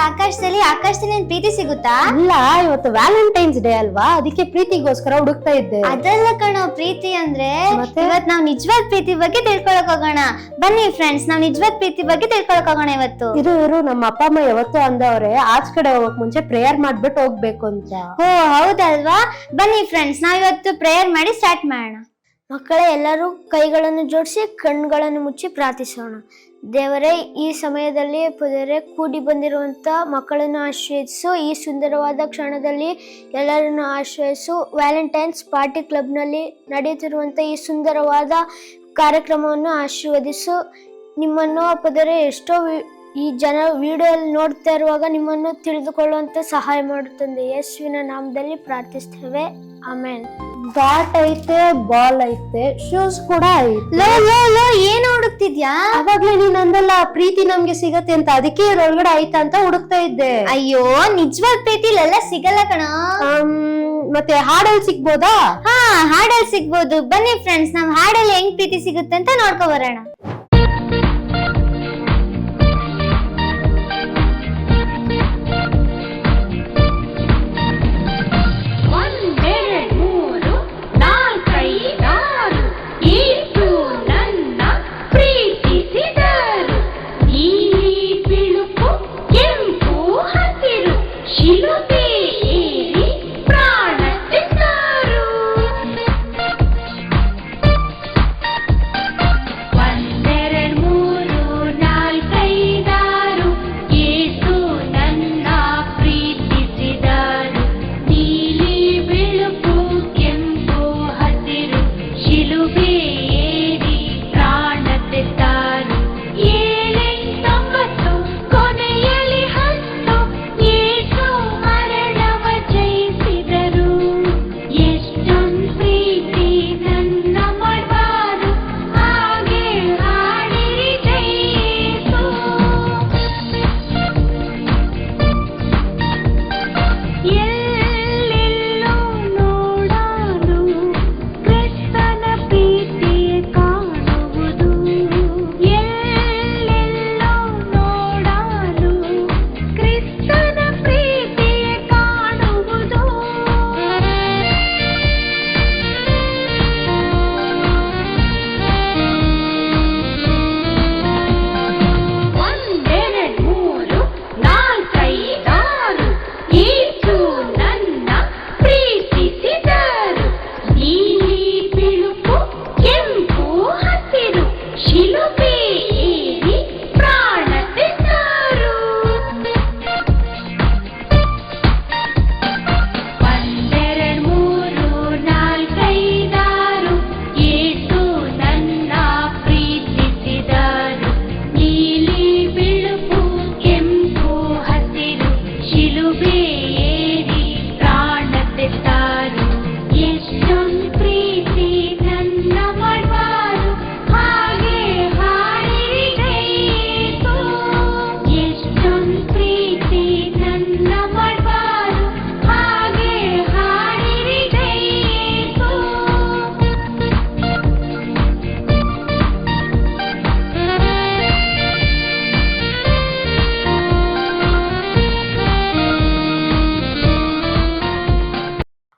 ಆಕಾಶದಲ್ಲಿ ಪ್ರೀತಿ ಸಿಗುತ್ತಾ? ಇಲ್ಲ, ಇವತ್ತು ವ್ಯಾಲೆಂಟೈನ್ಸ್ ಡೇ ಅಲ್ವಾ, ಅದಕ್ಕೆ ಪ್ರೀತಿಗೋಸ್ಕರ ಹುಡುಕ್ತಾ ಇದ್ದೆ. ಅದೆಲ್ಲ ಕಣೋ ಪ್ರೀತಿ ಅಂದ್ರೆ. ಇವತ್ ನಾವ್ ನಿಜವಾದ ಪ್ರೀತಿ ಬಗ್ಗೆ ತಿಳ್ಕೊಳಕ್ ಹೋಗೋಣ. ಬನ್ನಿ ಫ್ರೆಂಡ್ಸ್, ನಾವ್ ನಿಜವಾದ ಪ್ರೀತಿ ಬಗ್ಗೆ ತಿಳ್ಕೊಳಕ್ ಹೋಗೋಣ ಇವತ್ತು. ಇರು, ನಮ್ಮ ಅಪ್ಪ ಅಮ್ಮ ಯಾವತ್ತು ಅಂದವ್ರೆ ಆಚ್ ಕಡೆ ಹೋಗಕ್ ಮುಂಚೆ ಪ್ರೇಯರ್ ಮಾಡ್ಬಿಟ್ಟು ಹೋಗ್ಬೇಕು ಅಂತ. ಓ ಹೌದಲ್ವಾ? ಬನ್ನಿ ಫ್ರೆಂಡ್ಸ್, ನಾವ್ ಇವತ್ತು ಪ್ರೇಯರ್ ಮಾಡಿ ಸ್ಟಾರ್ಟ್ ಮಾಡೋಣ. ಮಕ್ಕಳೇ, ಎಲ್ಲರೂ ಕೈಗಳನ್ನು ಜೋಡಿಸಿ ಕಣ್ಗಳನ್ನು ಮುಚ್ಚಿ ಪ್ರಾರ್ಥಿಸೋಣ. ದೇವರೇ, ಈ ಸಮಯದಲ್ಲಿ ಪುದರೆ ಕೂಡಿ ಬಂದಿರುವಂಥ ಮಕ್ಕಳನ್ನು ಆಶ್ರಯಿಸು. ಈ ಸುಂದರವಾದ ಕ್ಷಣದಲ್ಲಿ ಎಲ್ಲರನ್ನು ಆಶ್ರಯಿಸು. ವ್ಯಾಲೆಂಟೈನ್ಸ್ ಪಾರ್ಟಿ ಕ್ಲಬ್ನಲ್ಲಿ ನಡೆಯುತ್ತಿರುವಂಥ ಈ ಸುಂದರವಾದ ಕಾರ್ಯಕ್ರಮವನ್ನು ಆಶೀರ್ವದಿಸು. ನಿಮ್ಮನ್ನು ಪುದರೆ ಎಷ್ಟೋ ಈ ಜನ ವಿಡಿಯೋಲ್ಲಿ ನೋಡ್ತಾ ಇರುವಾಗ ನಿಮ್ಮನ್ನು ತಿಳಿದುಕೊಳ್ಳುವಂತ ಸಹಾಯ ಮಾಡುತ್ತದೆ. ಯೇಸುವಿನ ನಾಮದಲ್ಲಿ ಪ್ರಾರ್ಥಿಸ್ತೇವೆ, ಆಮೆನ್. ಬ್ಯಾಟ್ ಐತೆ, ಬಾಲ್ ಐತೆ, ಶೂಸ್ ಕೂಡ ಐತೆ. ಲೋ ಏನು ಹುಡುಕ್ತಿದ್ಯಾ? ಅವಾಗ್ಲೇ ನೀನ್ ಅಂದಲ್ಲ ಪ್ರೀತಿ ನಮ್ಗೆ ಸಿಗತ್ತೆ ಅಂತ, ಅದಕ್ಕೆ ಇದ್ರೊಳಗಡೆ ಐತ ಅಂತ ಹುಡುಕ್ತಾ ಇದ್ದೆ. ಅಯ್ಯೋ, ನಿಜವಾದ ಪ್ರೀತಿಲೆಲ್ಲ ಸಿಗಲ್ಲ ಕಣ. ಮತ್ತೆ ಹಾಡಲ್ಲಿ ಸಿಗ್ಬೋದಾ? ಹಾ, ಹಾಡಲ್ಲಿ ಸಿಗ್ಬೋದು. ಬನ್ನಿ ಫ್ರೆಂಡ್ಸ್, ನಾವ್ ಹಾಡಲ್ಲಿ ಹೆಂಗ್ ಪ್ರೀತಿ ಸಿಗುತ್ತೆ ಅಂತ ನೋಡ್ಕೊ ಬರೋಣ.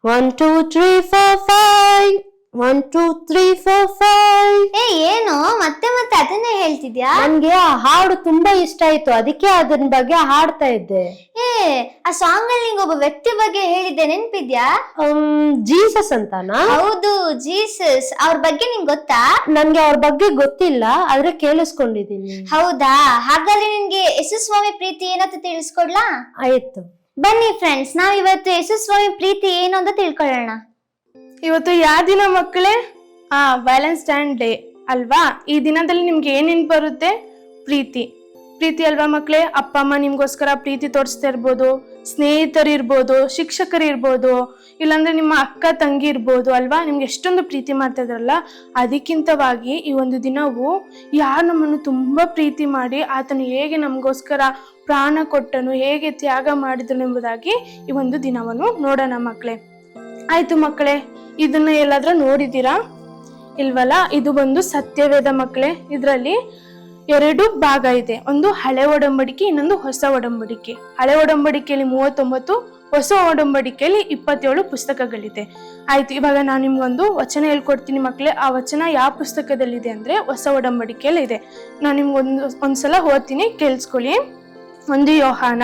One, two, three, four, five. 1 2 3 4 5. ಏನು ಮತ್ತೆ ಅದನ್ನೇ ಹೇಳ್ತಿದ್ಯಾ? ನನ್ಗೆ ಆ ಹಾಡು ತುಂಬಾ ಇಷ್ಟ ಆಯ್ತು, ಅದಕ್ಕೆ ಅದನ್ ಬಗ್ಗೆ ಹಾಡ್ತಾ ಇದ್ದೆ. ಆ ಸಾಂಗ್ ಅಲ್ಲಿ ಒಬ್ಬ ವ್ಯಕ್ತಿ ಬಗ್ಗೆ ಹೇಳಿದ್ದೆ, ನೆನ್ಪಿದ್ಯಾ? ಜೀಸಸ್ ಅಂತಾನಾ? ಹೌದು, ಜೀಸಸ್. ಅವ್ರ ಬಗ್ಗೆ ನಿಂಗೆ ಗೊತ್ತಾ? ನನ್ಗೆ ಅವ್ರ ಬಗ್ಗೆ ಗೊತ್ತಿಲ್ಲ, ಆದ್ರೆ ಕೇಳಿಸ್ಕೊಂಡಿದೀನಿ. ಹೌದಾ? ಹಾಗಾದ್ರೆ ನಿನ್ಗೆ ಯೇಸು ಸ್ವಾಮಿ ಪ್ರೀತಿ ಏನಂತ ತಿಳಿಸ್ಕೊಡ್ಲಾ? ಆಯ್ತು, ಬನ್ನಿ ಫ್ರೆಂಡ್ಸ್, ನಾವ್ ಇವತ್ತು ಯೇಸು ಸ್ವಾಮಿ ಪ್ರೀತಿ ಏನು ಅಂತ ತಿಳ್ಕೊಳ್ಳೋಣ. ಇವತ್ತು ಯಾವ ದಿನ ಮಕ್ಕಳೇ? ವ್ಯಾಲೆಂಟೈನ್ಸ್ ಡೇ ಅಲ್ವಾ? ಈ ದಿನದಲ್ಲಿ ನಿಮ್ಗೆ ಏನೇನ್ ಬರುತ್ತೆ? ಪ್ರೀತಿ ಅಲ್ವಾ ಮಕ್ಕಳೇ? ಅಪ್ಪ ಅಮ್ಮ ನಿಮ್ಗೋಸ್ಕರ ಪ್ರೀತಿ ತೋರಿಸ್ತಾ ಇರ್ಬೋದು, ಸ್ನೇಹಿತರು ಇರ್ಬೋದು, ಶಿಕ್ಷಕರು ಇರ್ಬೋದು, ಇಲ್ಲಾಂದ್ರೆ ನಿಮ್ಮ ಅಕ್ಕ ತಂಗಿ ಇರ್ಬೋದು ಅಲ್ವಾ? ನಿಮ್ಗೆ ಎಷ್ಟೊಂದು ಪ್ರೀತಿ ಮಾಡ್ತಾ ಇದ್ರಲ್ಲ, ಅದಕ್ಕಿಂತವಾಗಿ ಈ ಒಂದು ದಿನವು ಯಾರು ನಮ್ಮನ್ನು ತುಂಬಾ ಪ್ರೀತಿ ಮಾಡಿ ಆತನು ಹೇಗೆ ನಮಗೋಸ್ಕರ ಪ್ರಾಣ ಕೊಟ್ಟನು, ಹೇಗೆ ತ್ಯಾಗ ಮಾಡಿದನು ಎಂಬುದಾಗಿ ಈ ಒಂದು ದಿನವನ್ನು ನೋಡೋಣ ಮಕ್ಕಳೇ. ಆಯ್ತು ಮಕ್ಕಳೇ, ಇದನ್ನ ಎಲ್ಲಾದ್ರೂ ನೋಡಿದ್ದೀರಾ? ಇಲ್ವಲ್ಲ? ಇದು ಬಂದು ಸತ್ಯವೇದ ಮಕ್ಕಳೇ. ಇದರಲ್ಲಿ ಎರಡು ಭಾಗ ಇದೆ. ಒಂದು ಹಳೆ ಒಡಂಬಡಿಕೆ, ಇನ್ನೊಂದು ಹೊಸ ಒಡಂಬಡಿಕೆ. ಹಳೆ ಒಡಂಬಡಿಕೆಯಲ್ಲಿ 39, ಹೊಸ ಒಡಂಬಡಿಕೆಯಲ್ಲಿ 27 ಪುಸ್ತಕಗಳಿದೆ. ಆಯ್ತು, ಇವಾಗ ನಾನು ನಿಮ್ಗೊಂದು ವಚನ ಹೇಳ್ಕೊಡ್ತೀನಿ ಮಕ್ಕಳೇ. ಆ ವಚನ ಯಾವ ಪುಸ್ತಕದಲ್ಲಿದೆ ಅಂದ್ರೆ ಹೊಸ ಒಡಂಬಡಿಕೆಯಲ್ಲಿ ಇದೆ. ನಾನು ನಿಮ್ಗೊಂದ್ಸಲ ಓದ್ತೀನಿ, ಕೇಳಿಸ್ಕೊಳ್ಳಿ. 1 ಯೋಹಾನ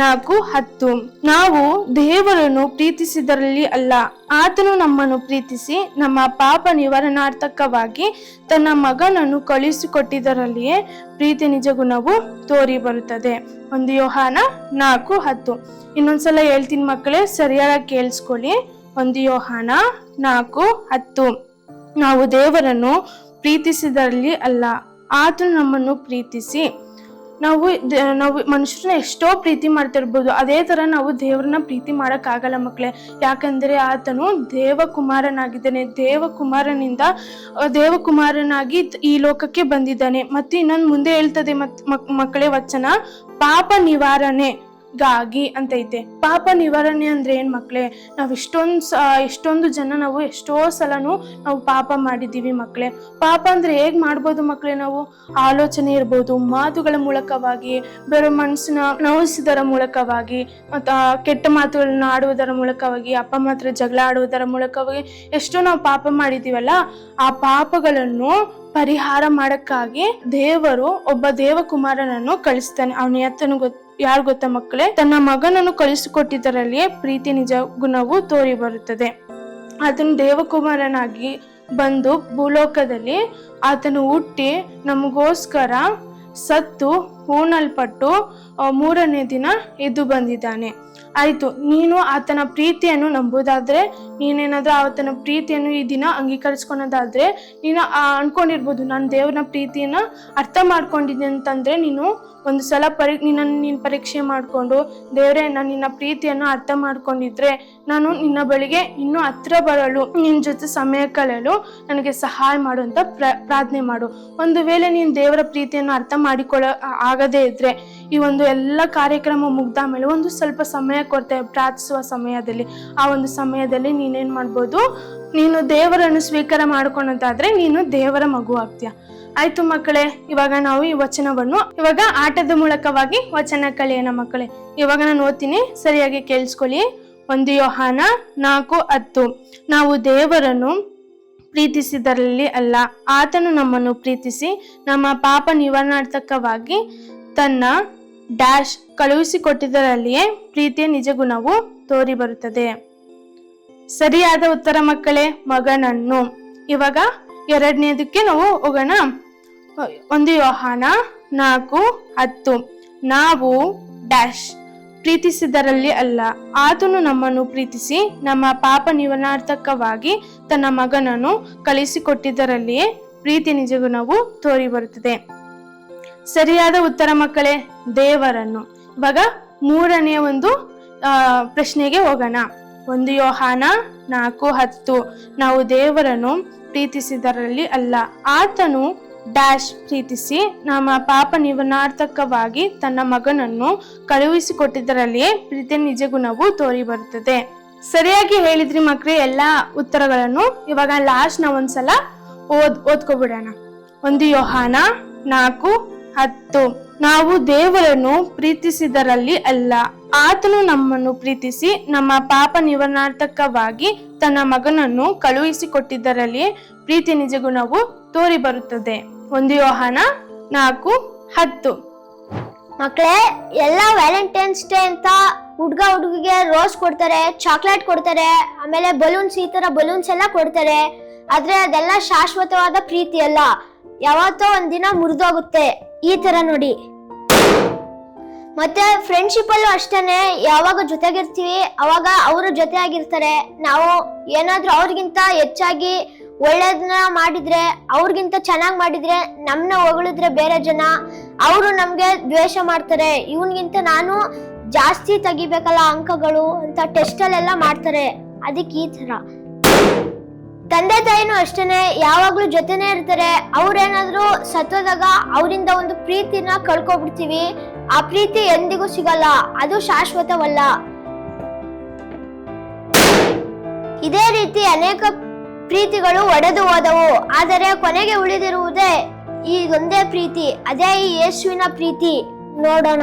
4:10. ನಾವು ದೇವರನ್ನು ಪ್ರೀತಿಸಿದರಲ್ಲಿ ಅಲ್ಲ, ಆತನು ನಮ್ಮನ್ನು ಪ್ರೀತಿಸಿ ನಮ್ಮ ಪಾಪ ನಿವಾರಣಾರ್ಥಕವಾಗಿ ತನ್ನ ಮಗನನ್ನು ಕಳುಹಿಸಿಕೊಟ್ಟಿದ್ದರಲ್ಲಿಯೇ ಪ್ರೀತಿ ನಿಜ ಗುಣವು ತೋರಿ ಬರುತ್ತದೆ. 1 ಯೋಹಾನ 4:10. ಇನ್ನೊಂದ್ಸಲ ಹೇಳ್ತೀನಿ ಮಕ್ಕಳೇ, ಸರಿಯಾಗಿ ಕೇಳಿಸ್ಕೊಳ್ಳಿ. 1 ಯೋಹಾನ 4:10. ನಾವು ದೇವರನ್ನು ಪ್ರೀತಿಸಿದರಲ್ಲಿ ಅಲ್ಲ, ಆತನು ನಮ್ಮನ್ನು ಪ್ರೀತಿಸಿ. ನಾವು ಮನುಷ್ಯರನ್ನ ಎಷ್ಟೋ ಪ್ರೀತಿ ಮಾಡ್ತಿರ್ಬೋದು, ಅದೇ ತರ ನಾವು ದೇವ್ರನ್ನ ಪ್ರೀತಿ ಮಾಡಕ್ಕಾಗಲ್ಲ ಮಕ್ಕಳೇ. ಯಾಕಂದ್ರೆ ಆತನು ದೇವಕುಮಾರನಾಗಿದ್ದಾನೆ. ದೇವಕುಮಾರನಾಗಿ ಈ ಲೋಕಕ್ಕೆ ಬಂದಿದ್ದಾನೆ. ಮತ್ತೆ ಇನ್ನೊಂದು ಮುಂದೆ ಹೇಳ್ತದೆ ಮಕ್ಕಳೇ ವಚನ, ಪಾಪ ನಿವಾರಣೆಗಾಗಿ ಅಂತ ಐತೆ. ಪಾಪ ನಿವಾರಣೆ ಅಂದ್ರೆ ಏನ್ ಮಕ್ಕಳೇ? ನಾವು ಎಷ್ಟೊಂದು ಜನ ನಾವು ಎಷ್ಟೋ ಸಲನು ನಾವು ಪಾಪ ಮಾಡಿದೀವಿ ಮಕ್ಕಳೇ. ಪಾಪ ಅಂದ್ರೆ ಹೇಗ್ ಮಾಡ್ಬೋದು ಮಕ್ಕಳೇ? ನಾವು ಆಲೋಚನೆ ಇರ್ಬೋದು, ಮಾತುಗಳ ಮೂಲಕವಾಗಿ, ಬೇರೆ ಮನಸ್ಸನ್ನ ನೋಯಿಸಿದರ ಮೂಲಕವಾಗಿ, ಮತ್ತ ಕೆಟ್ಟ ಮಾತುಗಳನ್ನ ಆಡುವುದರ ಮೂಲಕವಾಗಿ, ಅಪ್ಪ ಮಾತ್ರ ಜಗಳ ಆಡುವುದರ ಮೂಲಕವಾಗಿ ಎಷ್ಟೋ ನಾವು ಪಾಪ ಮಾಡಿದೀವಲ್ಲ. ಆ ಪಾಪಗಳನ್ನು ಪರಿಹಾರ ಮಾಡಕ್ಕಾಗಿ ದೇವರು ಒಬ್ಬ ದೇವಕುಮಾರನನ್ನು ಕಳಿಸ್ತಾನೆ. ಅವನ ಎತ್ತನು ಯಾರು ಗೊತ್ತಾ ಮಕ್ಕಳೇ? ತನ್ನ ಮಗನನ್ನು ಕಳಿಸಿಕೊಟ್ಟಿದ್ದರಲ್ಲಿಯೇ ಪ್ರೀತಿ ನಿಜ ಗುಣವು ತೋರಿ ಬರುತ್ತದೆ. ಆತನು ದೇವಕುಮಾರನಾಗಿ ಬಂದು ಭೂಲೋಕದಲ್ಲಿ ಆತನು ಹುಟ್ಟಿ ನಮಗೋಸ್ಕರ ಸತ್ತು ಹೂಣಲ್ಪಟ್ಟು 3ನೇ ದಿನ ಎದ್ದು ಬಂದಿದ್ದಾನೆ. ಆಯ್ತು, ನೀನು ಆತನ ಪ್ರೀತಿಯನ್ನು ನಂಬುದಾದ್ರೆ, ನೀನೇನಾದ್ರೂ ಆತನ ಪ್ರೀತಿಯನ್ನು ಈ ದಿನ ಅಂಗೀಕರಿಸ್ಕೊಳೋದಾದ್ರೆ, ನೀನು ಅನ್ಕೊಂಡಿರ್ಬೋದು ನಾನು ದೇವ್ರನ ಪ್ರೀತಿಯನ್ನ ಅರ್ಥ ಮಾಡ್ಕೊಂಡಿದ್ದೀನಿ ಅಂತಂದ್ರೆ, ನೀನು ಒಂದು ಸಲ ನೀನು ಪರೀಕ್ಷೆ ಮಾಡಿಕೊಂಡು, ದೇವ್ರೆ ನಾನು ನಿನ್ನ ಪ್ರೀತಿಯನ್ನು ಅರ್ಥ ಮಾಡ್ಕೊಂಡಿದ್ರೆ ನಾನು ನಿನ್ನ ಬಳಿಗೆ ಇನ್ನೂ ಹತ್ರ ಬರಲು, ನಿನ್ನ ಜೊತೆ ಸಮಯ ಕಳೆಯಲು ನನಗೆ ಸಹಾಯ ಮಾಡು ಅಂತ ಪ್ರಾರ್ಥನೆ ಮಾಡು. ಒಂದು ವೇಳೆ ನೀನು ದೇವರ ಪ್ರೀತಿಯನ್ನು ಅರ್ಥ ಆಗದೇ ಇದ್ರೆ, ಈ ಒಂದು ಎಲ್ಲ ಕಾರ್ಯಕ್ರಮ ಮುಗ್ದ ಮೇಲೆ ಒಂದು ಸ್ವಲ್ಪ ಸಮಯ ಕೊಡ್ತೇವೆ ಪ್ರಾರ್ಥಿಸುವ ಸಮಯದಲ್ಲಿ. ಆ ಒಂದು ಸಮಯದಲ್ಲಿ ನೀನೇನ್ ಮಾಡ್ಬೋದು, ನೀನು ದೇವರನ್ನು ಸ್ವೀಕಾರ ಮಾಡ್ಕೊಳೋದಾದ್ರೆ ನೀನು ದೇವರ ಮಗು ಆಗ್ತೀಯ. ಆಯ್ತು ಮಕ್ಕಳೇ, ಇವಾಗ ನಾವು ಈ ವಚನವನ್ನು ಇವಾಗ ಆಟದ ಮೂಲಕವಾಗಿ ವಚನ ಕಲಿಯೋಣ ಮಕ್ಕಳೇ. ಇವಾಗ ನಾನು ಓದ್ತೀನಿ, ಸರಿಯಾಗಿ ಕೇಳಿಸ್ಕೊಳ್ಳಿ. 1 ಯೋಹಾನ 4:10. ನಾವು ದೇವರನ್ನು ಪ್ರೀತಿಸಿದರಲ್ಲಿ ಅಲ್ಲ, ಆತನು ನಮ್ಮನ್ನು ಪ್ರೀತಿಸಿ ನಮ್ಮ ಪಾಪ ನಿವಾರಣಾರ್ಥಕವಾಗಿ ತನ್ನ ಕಳುಹಿಸಿಕೊಟ್ಟಿದ್ದರಲ್ಲಿಯೇ ಪ್ರೀತಿಯ ನಿಜ ಗುಣವು ತೋರಿ ಬರುತ್ತದೆ. ಸರಿಯಾದ ಉತ್ತರ ಮಕ್ಕಳೇ, ಮಗನನ್ನು. ಇವಾಗ 2ನೇದಕ್ಕೆ ನಾವು ಹೋಗೋಣ. 1 ಯೋಹಾನ 4:10. ನಾವು ಪ್ರೀತಿಸಿದರಲ್ಲಿ ಅಲ್ಲ, ಆತನು ನಮ್ಮನ್ನು ಪ್ರೀತಿಸಿ ನಮ್ಮ ಪಾಪ ನಿವಾರಣಾರ್ಥಕವಾಗಿ ತನ್ನ ಮಗನನ್ನು ಕಳಿಸಿಕೊಟ್ಟಿದ್ದರಲ್ಲಿಯೇ ಪ್ರೀತಿ ನಿಜ ಗುಣವು ತೋರಿ ಬರುತ್ತದೆ. ಸರಿಯಾದ ಉತ್ತರ ಮಕ್ಕಳೇ, ದೇವರನ್ನು. ಇವಾಗ 3ನೇ ಒಂದು ಪ್ರಶ್ನೆಗೆ ಹೋಗೋಣ. 1 ಯೋಹಾನ 4:10. ನಾವು ದೇವರನ್ನು ಪ್ರೀತಿಸಿದರಲ್ಲಿ ಅಲ್ಲ, ಆತನು ಪ್ರೀತಿಸಿ ನಮ್ಮ ಪಾಪ ನಿವಾರಣಾರ್ಥಕವಾಗಿ ತನ್ನ ಮಗನನ್ನು ಕಳುಹಿಸಿಕೊಟ್ಟಿದ್ದರಲ್ಲಿಯೇ ಪ್ರೀತಿಯ ನಿಜ ಗುಣವು ತೋರಿ ಬರುತ್ತದೆ. ಸರಿಯಾಗಿ ಹೇಳಿದ್ರಿ ಮಕ್ಕಳೇ ಎಲ್ಲಾ ಉತ್ತರಗಳನ್ನು. ಇವಾಗ ಲಾಸ್ಟ್ ನಾವು ಒಂದ್ಸಲ ಓದ್ಕೊಬಿಡೋಣ. 1 ಯೋಹಾನ 4:10. ನಾವು ದೇವರನ್ನು ಪ್ರೀತಿಸಿದರಲ್ಲಿ ಅಲ್ಲ, ಆತನು ನಮ್ಮನ್ನು ಪ್ರೀತಿಸಿ ನಮ್ಮ ಪಾಪ ನಿವಾರಣಾರ್ಥಕವಾಗಿ ತನ್ನ ಮಗನನ್ನು ಕಳುಹಿಸಿಕೊಟ್ಟಿದ್ದರಲ್ಲಿ ಪ್ರೀತಿ ನಿಜ ಗುಣವು ತೋರಿ ಬರುತ್ತದೆ. 1 ಯೋಹಾನ 4:10. ಮಕ್ಕಳೇ, ಎಲ್ಲ ವ್ಯಾಲೆಂಟೈನ್ಸ್ ಡೇ ಅಂತ ಹುಡುಗಿಗೆ ರೋಸ್ ಕೊಡ್ತಾರೆ, ಚಾಕ್ಲೇಟ್ ಕೊಡ್ತಾರೆ, ಆಮೇಲೆ ಬಲೂನ್ಸ್, ಈ ತರ ಬಲೂನ್ಸ್ ಎಲ್ಲ ಕೊಡ್ತಾರೆ. ಆದ್ರೆ ಅದೆಲ್ಲ ಶಾಶ್ವತವಾದ ಪ್ರೀತಿ ಅಲ್ಲ. ಯಾವತ್ತೋ ಒಂದಿನ ಮುರಿದೋಗುತ್ತೆ. ಈ ತರ ನೋಡಿ. ಮತ್ತೆ ಫ್ರೆಂಡ್ಶಿಪ್ ಅಲ್ಲೂ ಅಷ್ಟೇನೆ, ಯಾವಾಗ ಜೊತೆಗಿರ್ತೀವಿ ಅವಾಗ ಅವರು ಜೊತೆ ಆಗಿರ್ತಾರೆ. ನಾವು ಏನಾದ್ರೂ ಅವ್ರಿಗಿಂತ ಹೆಚ್ಚಾಗಿ ಒಳ್ಳೇದನ್ನ ಮಾಡಿದ್ರೆ, ಅವ್ರಿಗಿಂತ ಚೆನ್ನಾಗಿ ಮಾಡಿದ್ರೆ, ನಮ್ನ ಹೊಗಳಿದ್ರೆ ಬೇರೆ ಜನ, ಅವರು ನಮ್ಗೆ ದ್ವೇಷ ಮಾಡ್ತಾರೆ. ಇವನ್ಗಿಂತ ನಾನು ಜಾಸ್ತಿ ತೆಗಿಬೇಕಲ್ಲ ಅಂಕಗಳು ಅಂತ ಟೆಸ್ಟ್ ಅಲ್ಲೆಲ್ಲ ಮಾಡ್ತಾರೆ. ಅದಕ್ಕೆ ಈ ತರ ತಂದೆ ತಾಯಿನೂ ಅಷ್ಟೇನೆ, ಯಾವಾಗ್ಲೂ ಜೊತೆನೆ ಇರ್ತಾರೆ. ಅವ್ರೇನಾದ್ರೂ ಸತ್ತೋದಾಗ ಅವರಿಂದ ಒಂದು ಪ್ರೀತಿನ ಕಳ್ಕೊಬಿಡ್ತೀವಿ. ಆ ಪ್ರೀತಿ ಎಂದಿಗೂ ಸಿಗಲ್ಲ, ಅದು ಶಾಶ್ವತವಲ್ಲ. ಇದೇ ರೀತಿ ಅನೇಕ ಪ್ರೀತಿಗಳು ಒಡೆದು ಹೋದವು, ಆದರೆ ಕೊನೆಗೆ ಉಳಿದಿರುವುದೇ ಇದೊಂದೇ ಪ್ರೀತಿ, ಅದೇ ಈ ಯೇಸುವಿನ ಪ್ರೀತಿ. ನೋಡೋಣ.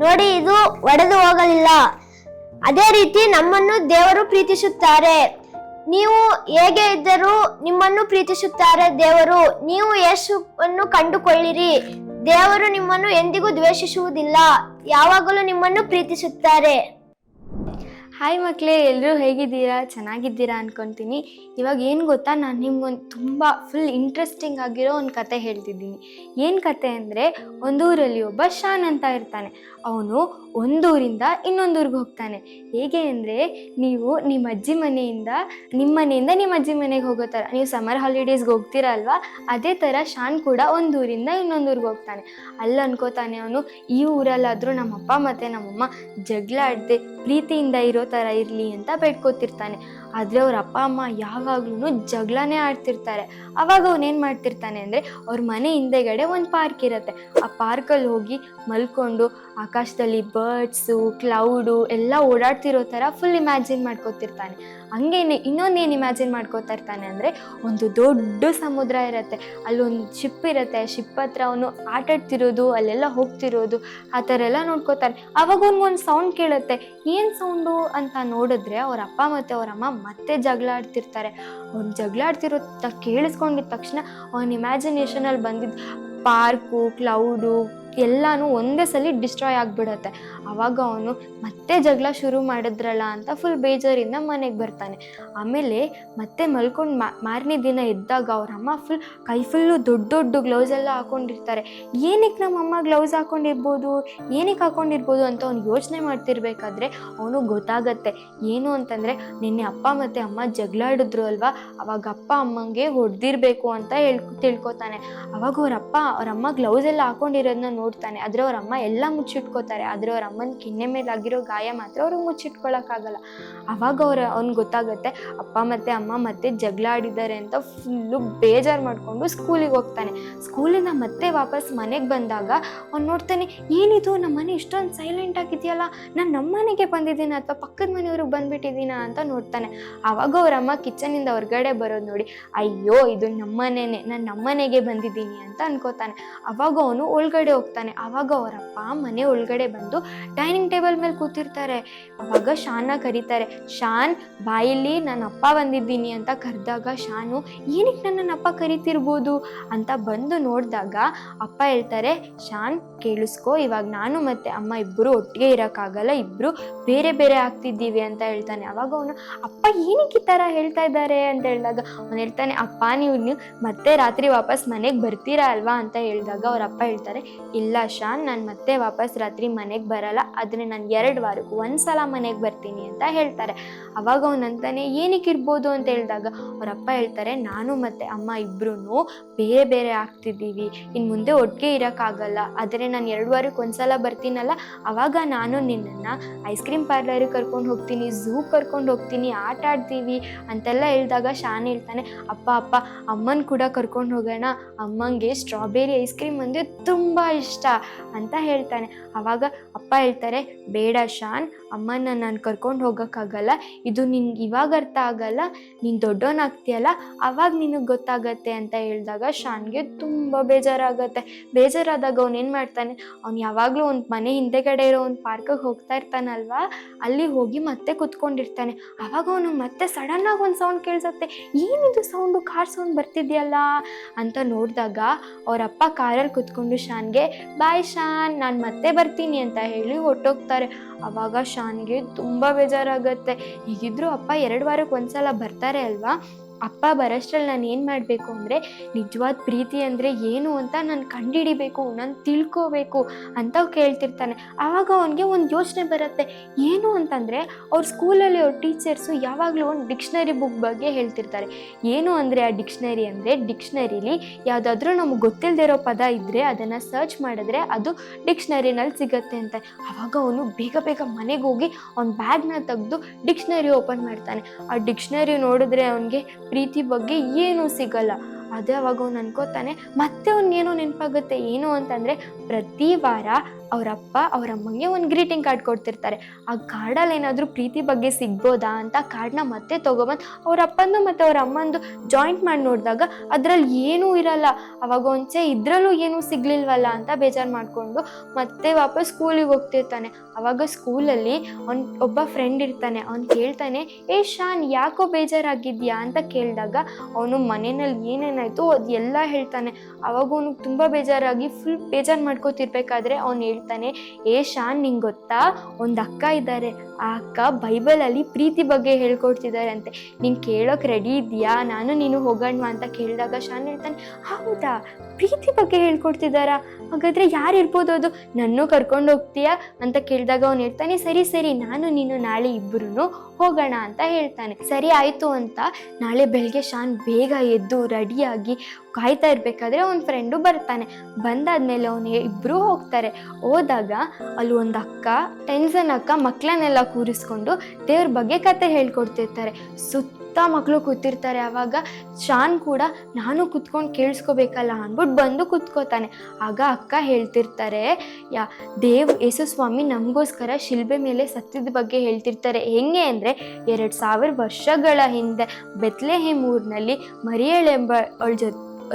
ನೋಡಿ, ಇದು ಒಡೆದು ಹೋಗಲಿಲ್ಲ. ಅದೇ ರೀತಿ ನಮ್ಮನ್ನು ದೇವರು ಪ್ರೀತಿಸುತ್ತಾರೆ. ನೀವು ಹೇಗೆ ಇದ್ದರೂ ನಿಮ್ಮನ್ನು ಪ್ರೀತಿಸುತ್ತಾರೆ ದೇವರು. ನೀವು ಯೇಸುವನ್ನು ಕಂಡುಕೊಳ್ಳಿರಿ. ದೇವರು ನಿಮ್ಮನ್ನು ಎಂದಿಗೂ ದ್ವೇಷಿಸುವುದಿಲ್ಲ, ಯಾವಾಗಲೂ ನಿಮ್ಮನ್ನು ಪ್ರೀತಿಸುತ್ತಾರೆ. ಹಾಯ್ ಮಕ್ಕಳೇ, ಎಲ್ಲರೂ ಹೇಗಿದ್ದೀರಾ? ಚೆನ್ನಾಗಿದ್ದೀರಾ ಅನ್ಕೊತೀನಿ. ಇವಾಗ ಏನು ಗೊತ್ತಾ, ನಾನು ನಿಮ್ಗೊಂದು ತುಂಬ ಫುಲ್ ಇಂಟ್ರೆಸ್ಟಿಂಗ್ ಆಗಿರೋ ಒಂದು ಕತೆ ಹೇಳ್ತಿದ್ದೀನಿ. ಏನು ಕತೆ ಅಂದರೆ, ಒಂದೂರಲ್ಲಿ ಒಬ್ಬ ಶಾನ್ ಅಂತ ಇರ್ತಾನೆ. ಅವನು ಒಂದೂರಿಂದ ಇನ್ನೊಂದೂರಿಗೆ ಹೋಗ್ತಾನೆ. ಹೇಗೆ ಅಂದರೆ, ನೀವು ನಿಮ್ಮ ಅಜ್ಜಿ ಮನೆಯಿಂದ ನಿಮ್ಮ ಅಜ್ಜಿ ಮನೆಗೆ ಹೋಗೋ ಥರ ನೀವು ಸಮರ್ ಹಾಲಿಡೇಸ್ಗೆ ಹೋಗ್ತೀರಾ ಅಲ್ವಾ, ಅದೇ ಥರ ಶಾನ್ ಕೂಡ ಒಂದೂರಿಂದ ಇನ್ನೊಂದೂರಿಗೆ ಹೋಗ್ತಾನೆ. ಅಲ್ಲಿ ಅನ್ಕೋತಾನೆ ಅವನು, ಈ ಊರಲ್ಲಾದರೂ ನಮ್ಮ ಅಪ್ಪ ಮತ್ತು ನಮ್ಮಮ್ಮ ಜಗಳ ಆಡದೆ ಪ್ರೀತಿಯಿಂದ ಇರೋ ಥರ ಇರಲಿ ಅಂತ ಬೇಡ್ಕೋತಿರ್ತಾನೆ. ಆದರೆ ಅವ್ರ ಅಪ್ಪ ಅಮ್ಮ ಯಾವಾಗ್ಲೂ ಜಗಳನೇ ಆಡ್ತಿರ್ತಾರೆ. ಅವಾಗ ಅವನೇನು ಮಾಡ್ತಿರ್ತಾನೆ ಅಂದರೆ, ಅವ್ರ ಮನೆ ಹಿಂದೆಗಡೆ ಒಂದು ಪಾರ್ಕ್ ಇರುತ್ತೆ. ಆ ಪಾರ್ಕಲ್ಲಿ ಹೋಗಿ ಮಲ್ಕೊಂಡು ಆಕಾಶದಲ್ಲಿ ಬರ್ಡ್ಸು, ಕ್ಲೌಡು ಎಲ್ಲ ಓಡಾಡ್ತಿರೋ ಥರ ಫುಲ್ ಇಮ್ಯಾಜಿನ್ ಮಾಡ್ಕೋತಿರ್ತಾನೆ. ಹಂಗೇನೆ ಇನ್ನೊಂದೇನು ಇಮ್ಯಾಜಿನ್ ಮಾಡ್ಕೋತಾ ಇರ್ತಾನೆ ಅಂದರೆ, ಒಂದು ದೊಡ್ಡ ಸಮುದ್ರ ಇರುತ್ತೆ, ಅಲ್ಲೊಂದು ಶಿಪ್ ಇರುತ್ತೆ. ಶಿಪ್ ಹತ್ರ ಅವನು ಆಟಾಡ್ತಿರೋದು, ಅಲ್ಲೆಲ್ಲ ಹೋಗ್ತಿರೋದು, ಆ ಥರ ಎಲ್ಲ ನೋಡ್ಕೋತಾನೆ. ಅವಾಗ ಅವ್ನಿಗೊಂದು ಸೌಂಡ್ ಕೇಳುತ್ತೆ. ಏನು ಸೌಂಡು ಅಂತ ನೋಡಿದ್ರೆ, ಅವ್ರ ಅಪ್ಪ ಮತ್ತು ಅವ್ರ ಅಮ್ಮ ಮತ್ತೆ ಜಗಳ ಆಡ್ತಿರ್ತಾರೆ. ಅವ್ನು ಜಗಳ ಆಡ್ತಿರೋ ಕೇಳಿಸ್ಕೊಂಡಿದ್ದ ತಕ್ಷಣ ಅವನ ಇಮ್ಯಾಜಿನೇಷನಲ್ಲಿ ಬಂದಿದ್ದ ಪಾರ್ಕು, ಕ್ಲೌಡು ಎಲ್ಲನೂ ಒಂದೇ ಸಲ ಡಿಸ್ಟ್ರಾಯ್ ಆಗಿಬಿಡತ್ತೆ. ಆವಾಗ ಅವನು ಮತ್ತೆ ಜಗಳ ಶುರು ಮಾಡಿದ್ರಲ್ಲ ಅಂತ ಫುಲ್ ಬೇಜಾರಿಂದ ಮನೆಗೆ ಬರ್ತಾನೆ. ಆಮೇಲೆ ಮತ್ತೆ ಮಲ್ಕೊಂಡು ಮಾರನೇ ದಿನ ಎದ್ದಾಗ ಅವ್ರ ಅಮ್ಮ ಕೈ ಫುಲ್ಲು ದೊಡ್ಡ ದೊಡ್ಡ ಗ್ಲೌಸ್ ಎಲ್ಲ ಹಾಕ್ಕೊಂಡಿರ್ತಾರೆ. ಏನಕ್ಕೆ ನಮ್ಮಮ್ಮ ಗ್ಲೌಸ್ ಹಾಕ್ಕೊಂಡಿರ್ಬೋದು ಅಂತ ಅವ್ನು ಯೋಚನೆ ಮಾಡ್ತಿರ್ಬೇಕಾದ್ರೆ ಅವನು ಗೊತ್ತಾಗತ್ತೆ. ಏನು ಅಂತಂದರೆ, ನಿನ್ನೆ ಅಪ್ಪ ಮತ್ತು ಅಮ್ಮ ಜಗಳ ಆಡಿದ್ರು ಅಲ್ವಾ, ಅವಾಗ ಅಪ್ಪ ಅಮ್ಮಂಗೆ ಹೊಡೆದಿರ್ಬೇಕು ಅಂತ ತಿಳ್ಕೊತಾನೆ. ಅವಾಗ ಅವ್ರ ಅಮ್ಮ ಗ್ಲೌಸ್ ಎಲ್ಲ ಹಾಕ್ಕೊಂಡಿರೋದನ್ನ ನೋಡ್ತಾನೆ. ಆದರೆ ಅವ್ರ ಅಮ್ಮ ಎಲ್ಲ ಮುಚ್ಚಿಟ್ಕೋತಾರೆ. ಆದರೆ ಅವ್ರ ಅಮ್ಮನ ಕೆನ್ನೆ ಮೇಲೆ ಆಗಿರೋ ಗಾಯ ಮಾತ್ರ ಅವ್ರಿಗೆ ಮುಚ್ಚಿಟ್ಕೊಳಕ್ಕಾಗಲ್ಲ. ಅವಾಗ ಅವ್ನಿಗೆ ಗೊತ್ತಾಗುತ್ತೆ ಅಪ್ಪ ಮತ್ತು ಅಮ್ಮ ಮತ್ತೆ ಜಗಳ ಆಡಿದ್ದಾರೆ ಅಂತ. ಫುಲ್ಲು ಬೇಜಾರು ಮಾಡಿಕೊಂಡು ಸ್ಕೂಲಿಗೆ ಹೋಗ್ತಾನೆ. ಸ್ಕೂಲಿಂದ ಮತ್ತೆ ವಾಪಸ್ ಮನೆಗೆ ಬಂದಾಗ ಅವ್ನು ನೋಡ್ತಾನೆ, ಏನಿದು ನಮ್ಮ ಮನೆ ಇಷ್ಟೊಂದು ಸೈಲೆಂಟ್ ಆಗಿದೆಯಲ್ಲ, ನಾನು ನಮ್ಮ ಮನೆಗೆ ಬಂದಿದ್ದೀನ ಅಥವಾ ಪಕ್ಕದ ಮನೆಯವ್ರಿಗೆ ಬಂದುಬಿಟ್ಟಿದ್ದೀನ ಅಂತ ನೋಡ್ತಾನೆ. ಆವಾಗ ಅವರಮ್ಮ ಕಿಚನಿಂದ ಹೊರಗಡೆ ಬರೋದು ನೋಡಿ, ಅಯ್ಯೋ ಇದು ನಮ್ಮನೇನೆ, ನಾನು ನಮ್ಮನೆಗೆ ಬಂದಿದ್ದೀನಿ ಅಂತ ಅನ್ಕೋತಾನೆ. ಅವಾಗ ಅವನು ಒಳಗಡೆ ಹೋಗ್ತಾನೆ. ಆವಾಗ ಅವರಪ್ಪ ಮನೆ ಒಳಗಡೆ ಬಂದು ಡೈನಿಂಗ್ ಟೇಬಲ್ ಮೇಲೆ ಕೂತಿರ್ತಾರೆ. ಅವಾಗ ಶಾನ್ನ ಕರೀತಾರೆ. ಶಾನ್ ಬಾಯಲ್ಲಿ ನನ್ನ ಅಪ್ಪ ಬಂದಿದ್ದೀನಿ ಅಂತ ಕರೆದಾಗ ಶಾನು, ಏನಕ್ಕೆ ನನ್ನ ಅಪ್ಪ ಕರಿತಿರ್ಬೋದು ಅಂತ ಬಂದು ನೋಡಿದಾಗ ಅಪ್ಪ ಹೇಳ್ತಾರೆ, ಶಾನ್ ಕೇಳಿಸ್ಕೊ, ಇವಾಗ ನಾನು ಮತ್ತು ಅಮ್ಮ ಇಬ್ಬರು ಒಟ್ಟಿಗೆ ಇರೋಕ್ಕಾಗಲ್ಲ, ಇಬ್ಬರು ಬೇರೆ ಬೇರೆ ಆಗ್ತಿದ್ದೀವಿ ಅಂತ ಹೇಳ್ತಾನೆ. ಅವಾಗ ಅವನು, ಅಪ್ಪ ಏನಕ್ಕೆ ಈ ಥರ ಹೇಳ್ತಾ ಇದ್ದಾರೆ ಅಂತ ಹೇಳಿದಾಗ ಅವನು ಹೇಳ್ತಾನೆ, ಅಪ್ಪ ನೀವು ಮತ್ತೆ ರಾತ್ರಿ ವಾಪಸ್ ಮನೆಗೆ ಬರ್ತೀರಾ ಅಲ್ವಾ ಅಂತ ಹೇಳಿದಾಗ ಅವ್ರ ಅಪ್ಪ ಹೇಳ್ತಾರೆ, ಇಲ್ಲ ಶಾನ್, ನಾನು ಮತ್ತೆ ವಾಪಸ್ ರಾತ್ರಿ ಮನೆಗೆ ಬರಲ್ಲ, ಆದರೆ ನಾನು 2 ವಾರಕ್ಕೆ ಒಂದ್ಸಲ ಮನೆಗೆ ಬರ್ತೀನಿ ಅಂತ ಹೇಳ್ತಾರೆ. ಅವಾಗ ಅವನಂತಾನೆ, ಏನಕ್ಕೆ ಇರ್ಬೋದು ಅಂತ ಹೇಳಿದಾಗ ಅವರಪ್ಪ ಹೇಳ್ತಾರೆ, ನಾನು ಮತ್ತು ಅಮ್ಮ ಇಬ್ಬರೂ ಬೇರೆ ಬೇರೆ ಆಗ್ತಿದ್ದೀವಿ, ಇನ್ನು ಮುಂದೆ ಒಟ್ಟಿಗೆ ಇರೋಕ್ಕಾಗಲ್ಲ, ಆದರೆ ನಾನು 2 ವಾರಕ್ಕೆ ಒಂದ್ಸಲ ಬರ್ತೀನಲ್ಲ, ಅವಾಗ ನಾನು ನಿನ್ನನ್ನು ಐಸ್ ಕ್ರೀಮ್ ಪಾರ್ಲರಿಗೆ ಕರ್ಕೊಂಡು ಹೋಗ್ತೀನಿ, ಝೂ ಕರ್ಕೊಂಡು ಹೋಗ್ತೀನಿ, ಆಟ ಆಡ್ತೀವಿ ಅಂತೆಲ್ಲ ಹೇಳಿದಾಗ ಶಾನ್ ಹೇಳ್ತಾನೆ, ಅಪ್ಪ ಅಮ್ಮನ ಕೂಡ ಕರ್ಕೊಂಡು ಹೋಗೋಣ, ಅಮ್ಮಂಗೆ ಸ್ಟ್ರಾಬೆರಿ ಐಸ್ ಕ್ರೀಮ್ ಅಂದರೆ ತುಂಬ ಇಷ್ಟ ಅಂತ ಹೇಳ್ತಾನೆ. ಆವಾಗ ಅಪ್ಪ ಹೇಳ್ತಾರೆ, ಬೇಡ ಶಾನ್, ಅಮ್ಮನ ನಾನು ಕರ್ಕೊಂಡು ಹೋಗೋಕ್ಕಾಗಲ್ಲ, ಇದು ನಿನ್ಗೆ ಇವಾಗ ಅರ್ಥ ಆಗಲ್ಲ, ನೀನು ದೊಡ್ಡವನಾಗ್ತೀಯಲ್ಲ ಆವಾಗ ನಿನಗೆ ಗೊತ್ತಾಗತ್ತೆ ಅಂತ ಹೇಳಿದಾಗ ಶಾನ್ಗೆ ತುಂಬ ಬೇಜಾರಾಗತ್ತೆ. ಬೇಜಾರಾದಾಗ ಅವನೇನು ಮಾಡ್ತಾನೆ, ಅವ್ನು ಯಾವಾಗಲೂ ಒಂದು ಮನೆ ಹಿಂದೆಗಡೆ ಇರೋ ಒಂದು ಪಾರ್ಕಿಗೆ ಹೋಗ್ತಾ ಇರ್ತಾನಲ್ವಾ, ಅಲ್ಲಿ ಹೋಗಿ ಮತ್ತೆ ಕುತ್ಕೊಂಡಿರ್ತಾನೆ. ಆವಾಗ ಅವನು ಮತ್ತೆ ಸಡನ್ನಾಗಿ ಒಂದು ಸೌಂಡ್ ಕೇಳಿಸುತ್ತೆ, ಏನಿದು ಸೌಂಡು, ಕಾರ್ ಸೌಂಡ್ ಬರ್ತಿದೆಯಲ್ಲ ಅಂತ ನೋಡಿದಾಗ ಅವರಪ್ಪ ಕಾರಲ್ಲಿ ಕುತ್ಕೊಂಡು ಶಾನ್ಗೆ, ಬಾಯ್ ಶಾನ್, ನಾನು ಮತ್ತೆ ಬರ್ತೀನಿ ಅಂತ ಹೇಳಿ ಹೊಟ್ಟೋಗ್ತಾರೆ. ಆವಾಗ ಶಾನ್ಗೆ ತುಂಬ ಬೇಜಾರಾಗತ್ತೆ. ಹೀಗಿದ್ರು ಅಪ್ಪ 2 ವಾರಕ್ಕೆ ಒಂದ್ಸಲ ಬರ್ತಾರೆ ಅಲ್ವಾ, ಅಪ್ಪ ಬರೋಷ್ಟ್ರಲ್ಲಿ ನಾನು ಏನು ಮಾಡಬೇಕು ಅಂದರೆ, ನಿಜವಾದ ಪ್ರೀತಿ ಅಂದರೆ ಏನು ಅಂತ ನಾನು ಕಂಡುಹಿಡಿಬೇಕು, ನಾನು ತಿಳ್ಕೋಬೇಕು ಅಂತ ಕೇಳ್ತಿರ್ತಾನೆ. ಆವಾಗ ಅವನಿಗೆ ಒಂದು ಯೋಚನೆ ಬರುತ್ತೆ. ಏನು ಅಂತಂದರೆ, ಅವ್ರ ಸ್ಕೂಲಲ್ಲಿ ಅವ್ರ ಟೀಚರ್ಸು ಯಾವಾಗಲೂ ಒಂದು ಡಿಕ್ಷನರಿ ಬುಕ್ ಬಗ್ಗೆ ಹೇಳ್ತಿರ್ತಾರೆ. ಏನು ಅಂದರೆ ಆ ಡಿಕ್ಷನರಿ ಅಂದರೆ, ಡಿಕ್ಷನರಿಲಿ ಯಾವುದಾದ್ರೂ ನಮಗೆ ಗೊತ್ತಿಲ್ಲದೆ ಇರೋ ಪದ ಇದ್ದರೆ ಅದನ್ನು ಸರ್ಚ್ ಮಾಡಿದ್ರೆ ಅದು ಡಿಕ್ಷನರಿನಲ್ಲಿ ಸಿಗುತ್ತೆ ಅಂತ. ಆವಾಗ ಅವನು ಬೇಗ ಮನೆಗೆ ಹೋಗಿ ಅವ್ನ ಬ್ಯಾಗ್ನ ತೆಗೆದು ಡಿಕ್ಷನರಿ ಓಪನ್ ಮಾಡ್ತಾನೆ. ಆ ಡಿಕ್ಷನರಿ ನೋಡಿದ್ರೆ ಅವನಿಗೆ ಪ್ರೀತಿ ಬಗ್ಗೆ ಏನೂ ಸಿಗಲ್ಲ. ಅದೇ ಅವಾಗ ಅವ್ನು ಅನ್ಕೋತಾನೆ. ಮತ್ತೆ ಅವ್ನಿಗೇನೋ ನೆನಪಾಗುತ್ತೆ. ಏನು ಅಂತಂದರೆ ಪ್ರತಿ ವಾರ ಅವರಪ್ಪ ಅವರಮ್ಮಂಗೆ ಒಂದು ಗ್ರೀಟಿಂಗ್ ಕಾರ್ಡ್ ಕೊಡ್ತಿರ್ತಾರೆ. ಆ ಕಾರ್ಡಲ್ಲಿ ಏನಾದರೂ ಪ್ರೀತಿ ಬಗ್ಗೆ ಸಿಗ್ಬೋದಾ ಅಂತ ಕಾರ್ಡ್ನ ಮತ್ತೆ ತೊಗೊಬಂದು ಅವ್ರ ಅಪ್ಪಂದು ಮತ್ತು ಅವ್ರ ಅಮ್ಮಂದು ಜಾಯಿಂಟ್ ಮಾಡಿ ನೋಡಿದಾಗ ಅದರಲ್ಲಿ ಏನೂ ಇರಲ್ಲ. ಅವಾಗ ಒಂಚೆ ಇದರಲ್ಲೂ ಏನೂ ಸಿಗ್ಲಿಲ್ವಲ್ಲ ಅಂತ ಬೇಜಾರು ಮಾಡಿಕೊಂಡು ಮತ್ತೆ ವಾಪಸ್ ಸ್ಕೂಲಿಗೆ ಹೋಗ್ತಿರ್ತಾನೆ. ಅವಾಗ ಸ್ಕೂಲಲ್ಲಿ ಒಬ್ಬ ಫ್ರೆಂಡ್ ಇರ್ತಾನೆ. ಅವ್ನು ಕೇಳ್ತಾನೆ, ಏ ಶಾನ್ ಯಾಕೋ ಬೇಜಾರಾಗಿದ್ಯಾ ಅಂತ ಕೇಳಿದಾಗ ಅವನು ಮನೆಯಲ್ಲಿ ಏನೇನಾಯಿತು ಅದು ಎಲ್ಲ ಹೇಳ್ತಾನೆ. ಅವಾಗ ಅವನಿಗೆ ತುಂಬ ಬೇಜಾರಾಗಿ ಫುಲ್ ಬೇಜಾರು ಮಾಡ್ಕೋತಿರ್ಬೇಕಾದ್ರೆ ಅವ್ನು ಹೇಳ್ತಾನೆ, ಏ ಶಾನ್ ನಿಂಗೆ ಗೊತ್ತಾ, ಒಂದು ಅಕ್ಕ ಇದ್ದಾರೆ, ಆ ಅಕ್ಕ ಬೈಬಲಲ್ಲಿ ಪ್ರೀತಿ ಬಗ್ಗೆ ಹೇಳ್ಕೊಡ್ತಿದ್ದಾರೆ ಅಂತೆ, ನೀನು ಕೇಳೋಕೆ ರೆಡಿ ಇದೆಯಾ, ನಾನು ನೀನು ಹೋಗೋಣ ಅಂತ ಕೇಳಿದಾಗ ಶಾನ್ ಹೇಳ್ತಾನೆ, ಹೌದಾ ಪ್ರೀತಿ ಬಗ್ಗೆ ಹೇಳ್ಕೊಡ್ತಿದ್ದಾರಾ, ಹಾಗಾದರೆ ಯಾರು ಇರ್ಬೋದು ಅದು, ನನ್ನೂ ಕರ್ಕೊಂಡು ಹೋಗ್ತೀಯಾ ಅಂತ ಕೇಳಿದಾಗ ಅವ್ನು ಹೇಳ್ತಾನೆ, ಸರಿ ಸರಿ ನಾನು ನೀನು ನಾಳೆ ಇಬ್ಬರೂ ಹೋಗೋಣ ಅಂತ ಹೇಳ್ತಾನೆ. ಸರಿ ಆಯಿತು ಅಂತ ನಾಳೆ ಬೆಳಗ್ಗೆ ಶಾನ್ ಬೇಗ ಎದ್ದು ರೆಡಿಯಾಗಿ ಕಾಯ್ತಾ ಇರಬೇಕಾದ್ರೆ ಅವ್ನ ಫ್ರೆಂಡು ಬರ್ತಾನೆ. ಬಂದಾದ್ಮೇಲೆ ಅವನು ಇಬ್ಬರು ಹೋಗ್ತಾರೆ. ಹೋದಾಗ ಅಲ್ಲಿ ಒಂದು ಅಕ್ಕ, ಟೆನ್ಷನ್ ಅಕ್ಕ ಮಕ್ಕಳನ್ನೆಲ್ಲ ಕೂರಿಸ್ಕೊಂಡು ದೇವ್ರ ಬಗ್ಗೆ ಕತೆ ಹೇಳ್ಕೊಡ್ತಿರ್ತಾರೆ. ಸುತ್ತ ಮಕ್ಕಳು ಕೂತಿರ್ತಾರೆ. ಆವಾಗ ಶಾನ್ ಕೂಡ ನಾನು ಕುತ್ಕೊಂಡು ಕೇಳಿಸ್ಕೋಬೇಕಲ್ಲ ಅಂದ್ಬಿಟ್ಟು ಬಂದು ಕುತ್ಕೋತಾನೆ. ಆಗ ಅಕ್ಕ ಹೇಳ್ತಿರ್ತಾರೆ, ಯೇಸು ಸ್ವಾಮಿ ನಮಗೋಸ್ಕರ ಶಿಲ್ಬೆ ಮೇಲೆ ಸತ್ತಿದ ಬಗ್ಗೆ ಹೇಳ್ತಿರ್ತಾರೆ. ಹೆಂಗೆ ಅಂದರೆ 2000 ವರ್ಷಗಳ ಹಿಂದೆ ಬೆತ್ಲೆಹೇಮ್ ಊರಿನಲ್ಲಿ ಮರಿಯಳ್ ಎಂಬ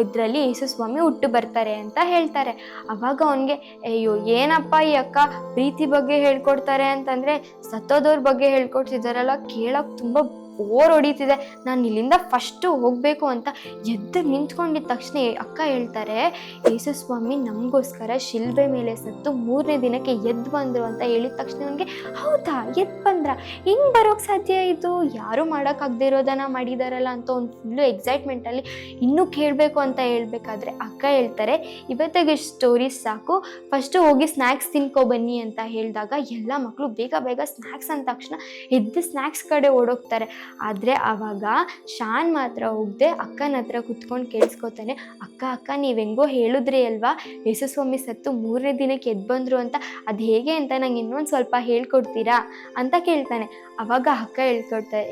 ಇದರಲ್ಲಿ ಯೇಸು ಸ್ವಾಮಿ ಹುಟ್ಟು ಬರ್ತಾರೆ ಅಂತ ಹೇಳ್ತಾರೆ. ಅವಾಗ ಅವನಿಗೆ ಅಯ್ಯೋ ಏನಪ್ಪ ಈ ಅಕ್ಕ ಪ್ರೀತಿ ಬಗ್ಗೆ ಹೇಳ್ಕೊಡ್ತಾರೆ ಅಂತಂದರೆ ಸತ್ತೋದವ್ರ ಬಗ್ಗೆ ಹೇಳ್ಕೊಡ್ತಿದ್ದಾರಲ್ಲ, ಕೇಳೋಕೆ ತುಂಬ ಬೋರ್ ಹೊಡಿತಿದೆ, ನಾನು ಇಲ್ಲಿಂದ ಫಸ್ಟು ಹೋಗಬೇಕು ಅಂತ ಎದ್ದು ನಿಂತ್ಕೊಂಡಿದ್ದ ತಕ್ಷಣ ಅಕ್ಕ ಹೇಳ್ತಾರೆ, ಯೇಸು ಸ್ವಾಮಿ ನಮಗೋಸ್ಕರ ಶಿಲ್ಬೆ ಮೇಲೆ ಸತ್ತು 3ನೇ ದಿನಕ್ಕೆ ಎದ್ದು ಬಂದರು ಅಂತ ಹೇಳಿದ ತಕ್ಷಣ ನನಗೆ ಹೌದಾ ಎದ್ದು ಬಂದ್ರ, ಹೆಂಗೆ ಬರೋಕ್ಕೆ ಸಾಧ್ಯ ಇದು, ಯಾರೂ ಮಾಡೋಕ್ಕಾಗದೇ ಇರೋದನ್ನ ಮಾಡಿದಾರಲ್ಲ ಅಂತ ಒಂದು ಫುಲ್ಲು ಎಕ್ಸೈಟ್ಮೆಂಟಲ್ಲಿ ಇನ್ನೂ ಕೇಳಬೇಕು ಅಂತ ಹೇಳ್ಬೇಕಾದ್ರೆ ಅಕ್ಕ ಹೇಳ್ತಾರೆ, ಇವತ್ತಿಗೆ ಸ್ಟೋರೀಸ್ ಸಾಕು, ಫಸ್ಟು ಹೋಗಿ ಸ್ನ್ಯಾಕ್ಸ್ ತಿನ್ಕೊಬನ್ನಿ ಅಂತ ಹೇಳಿದಾಗ ಎಲ್ಲ ಮಕ್ಕಳು ಬೇಗ ಬೇಗ ಸ್ನ್ಯಾಕ್ಸ್ ಅಂದ ತಕ್ಷಣ ಎದ್ದು ಸ್ನ್ಯಾಕ್ಸ್ ಕಡೆ ಓಡೋಗ್ತಾರೆ. ಆದರೆ ಆವಾಗ ಶಾನ್ ಮಾತ್ರ ಹೋಗದೆ ಅಕ್ಕನ ಹತ್ರ ಕುತ್ಕೊಂಡು ಕೇಳಿಸ್ಕೊತಾನೆ, ಅಕ್ಕ ನೀವು ಹೆಂಗೋ ಹೇಳಿದ್ರಿ ಅಲ್ವಾ ಯೇಸು ಸ್ವಾಮಿ ಸತ್ತು 3ನೇ ದಿನಕ್ಕೆ ಎದ್ದು ಬಂದರು ಅಂತ, ಅದು ಹೇಗೆ ಅಂತ ನಂಗೆ ಇನ್ನೊಂದು ಸ್ವಲ್ಪ ಹೇಳ್ಕೊಡ್ತೀರಾ ಅಂತ ಕೇಳ್ತಾನೆ. ಅವಾಗ ಅಕ್ಕ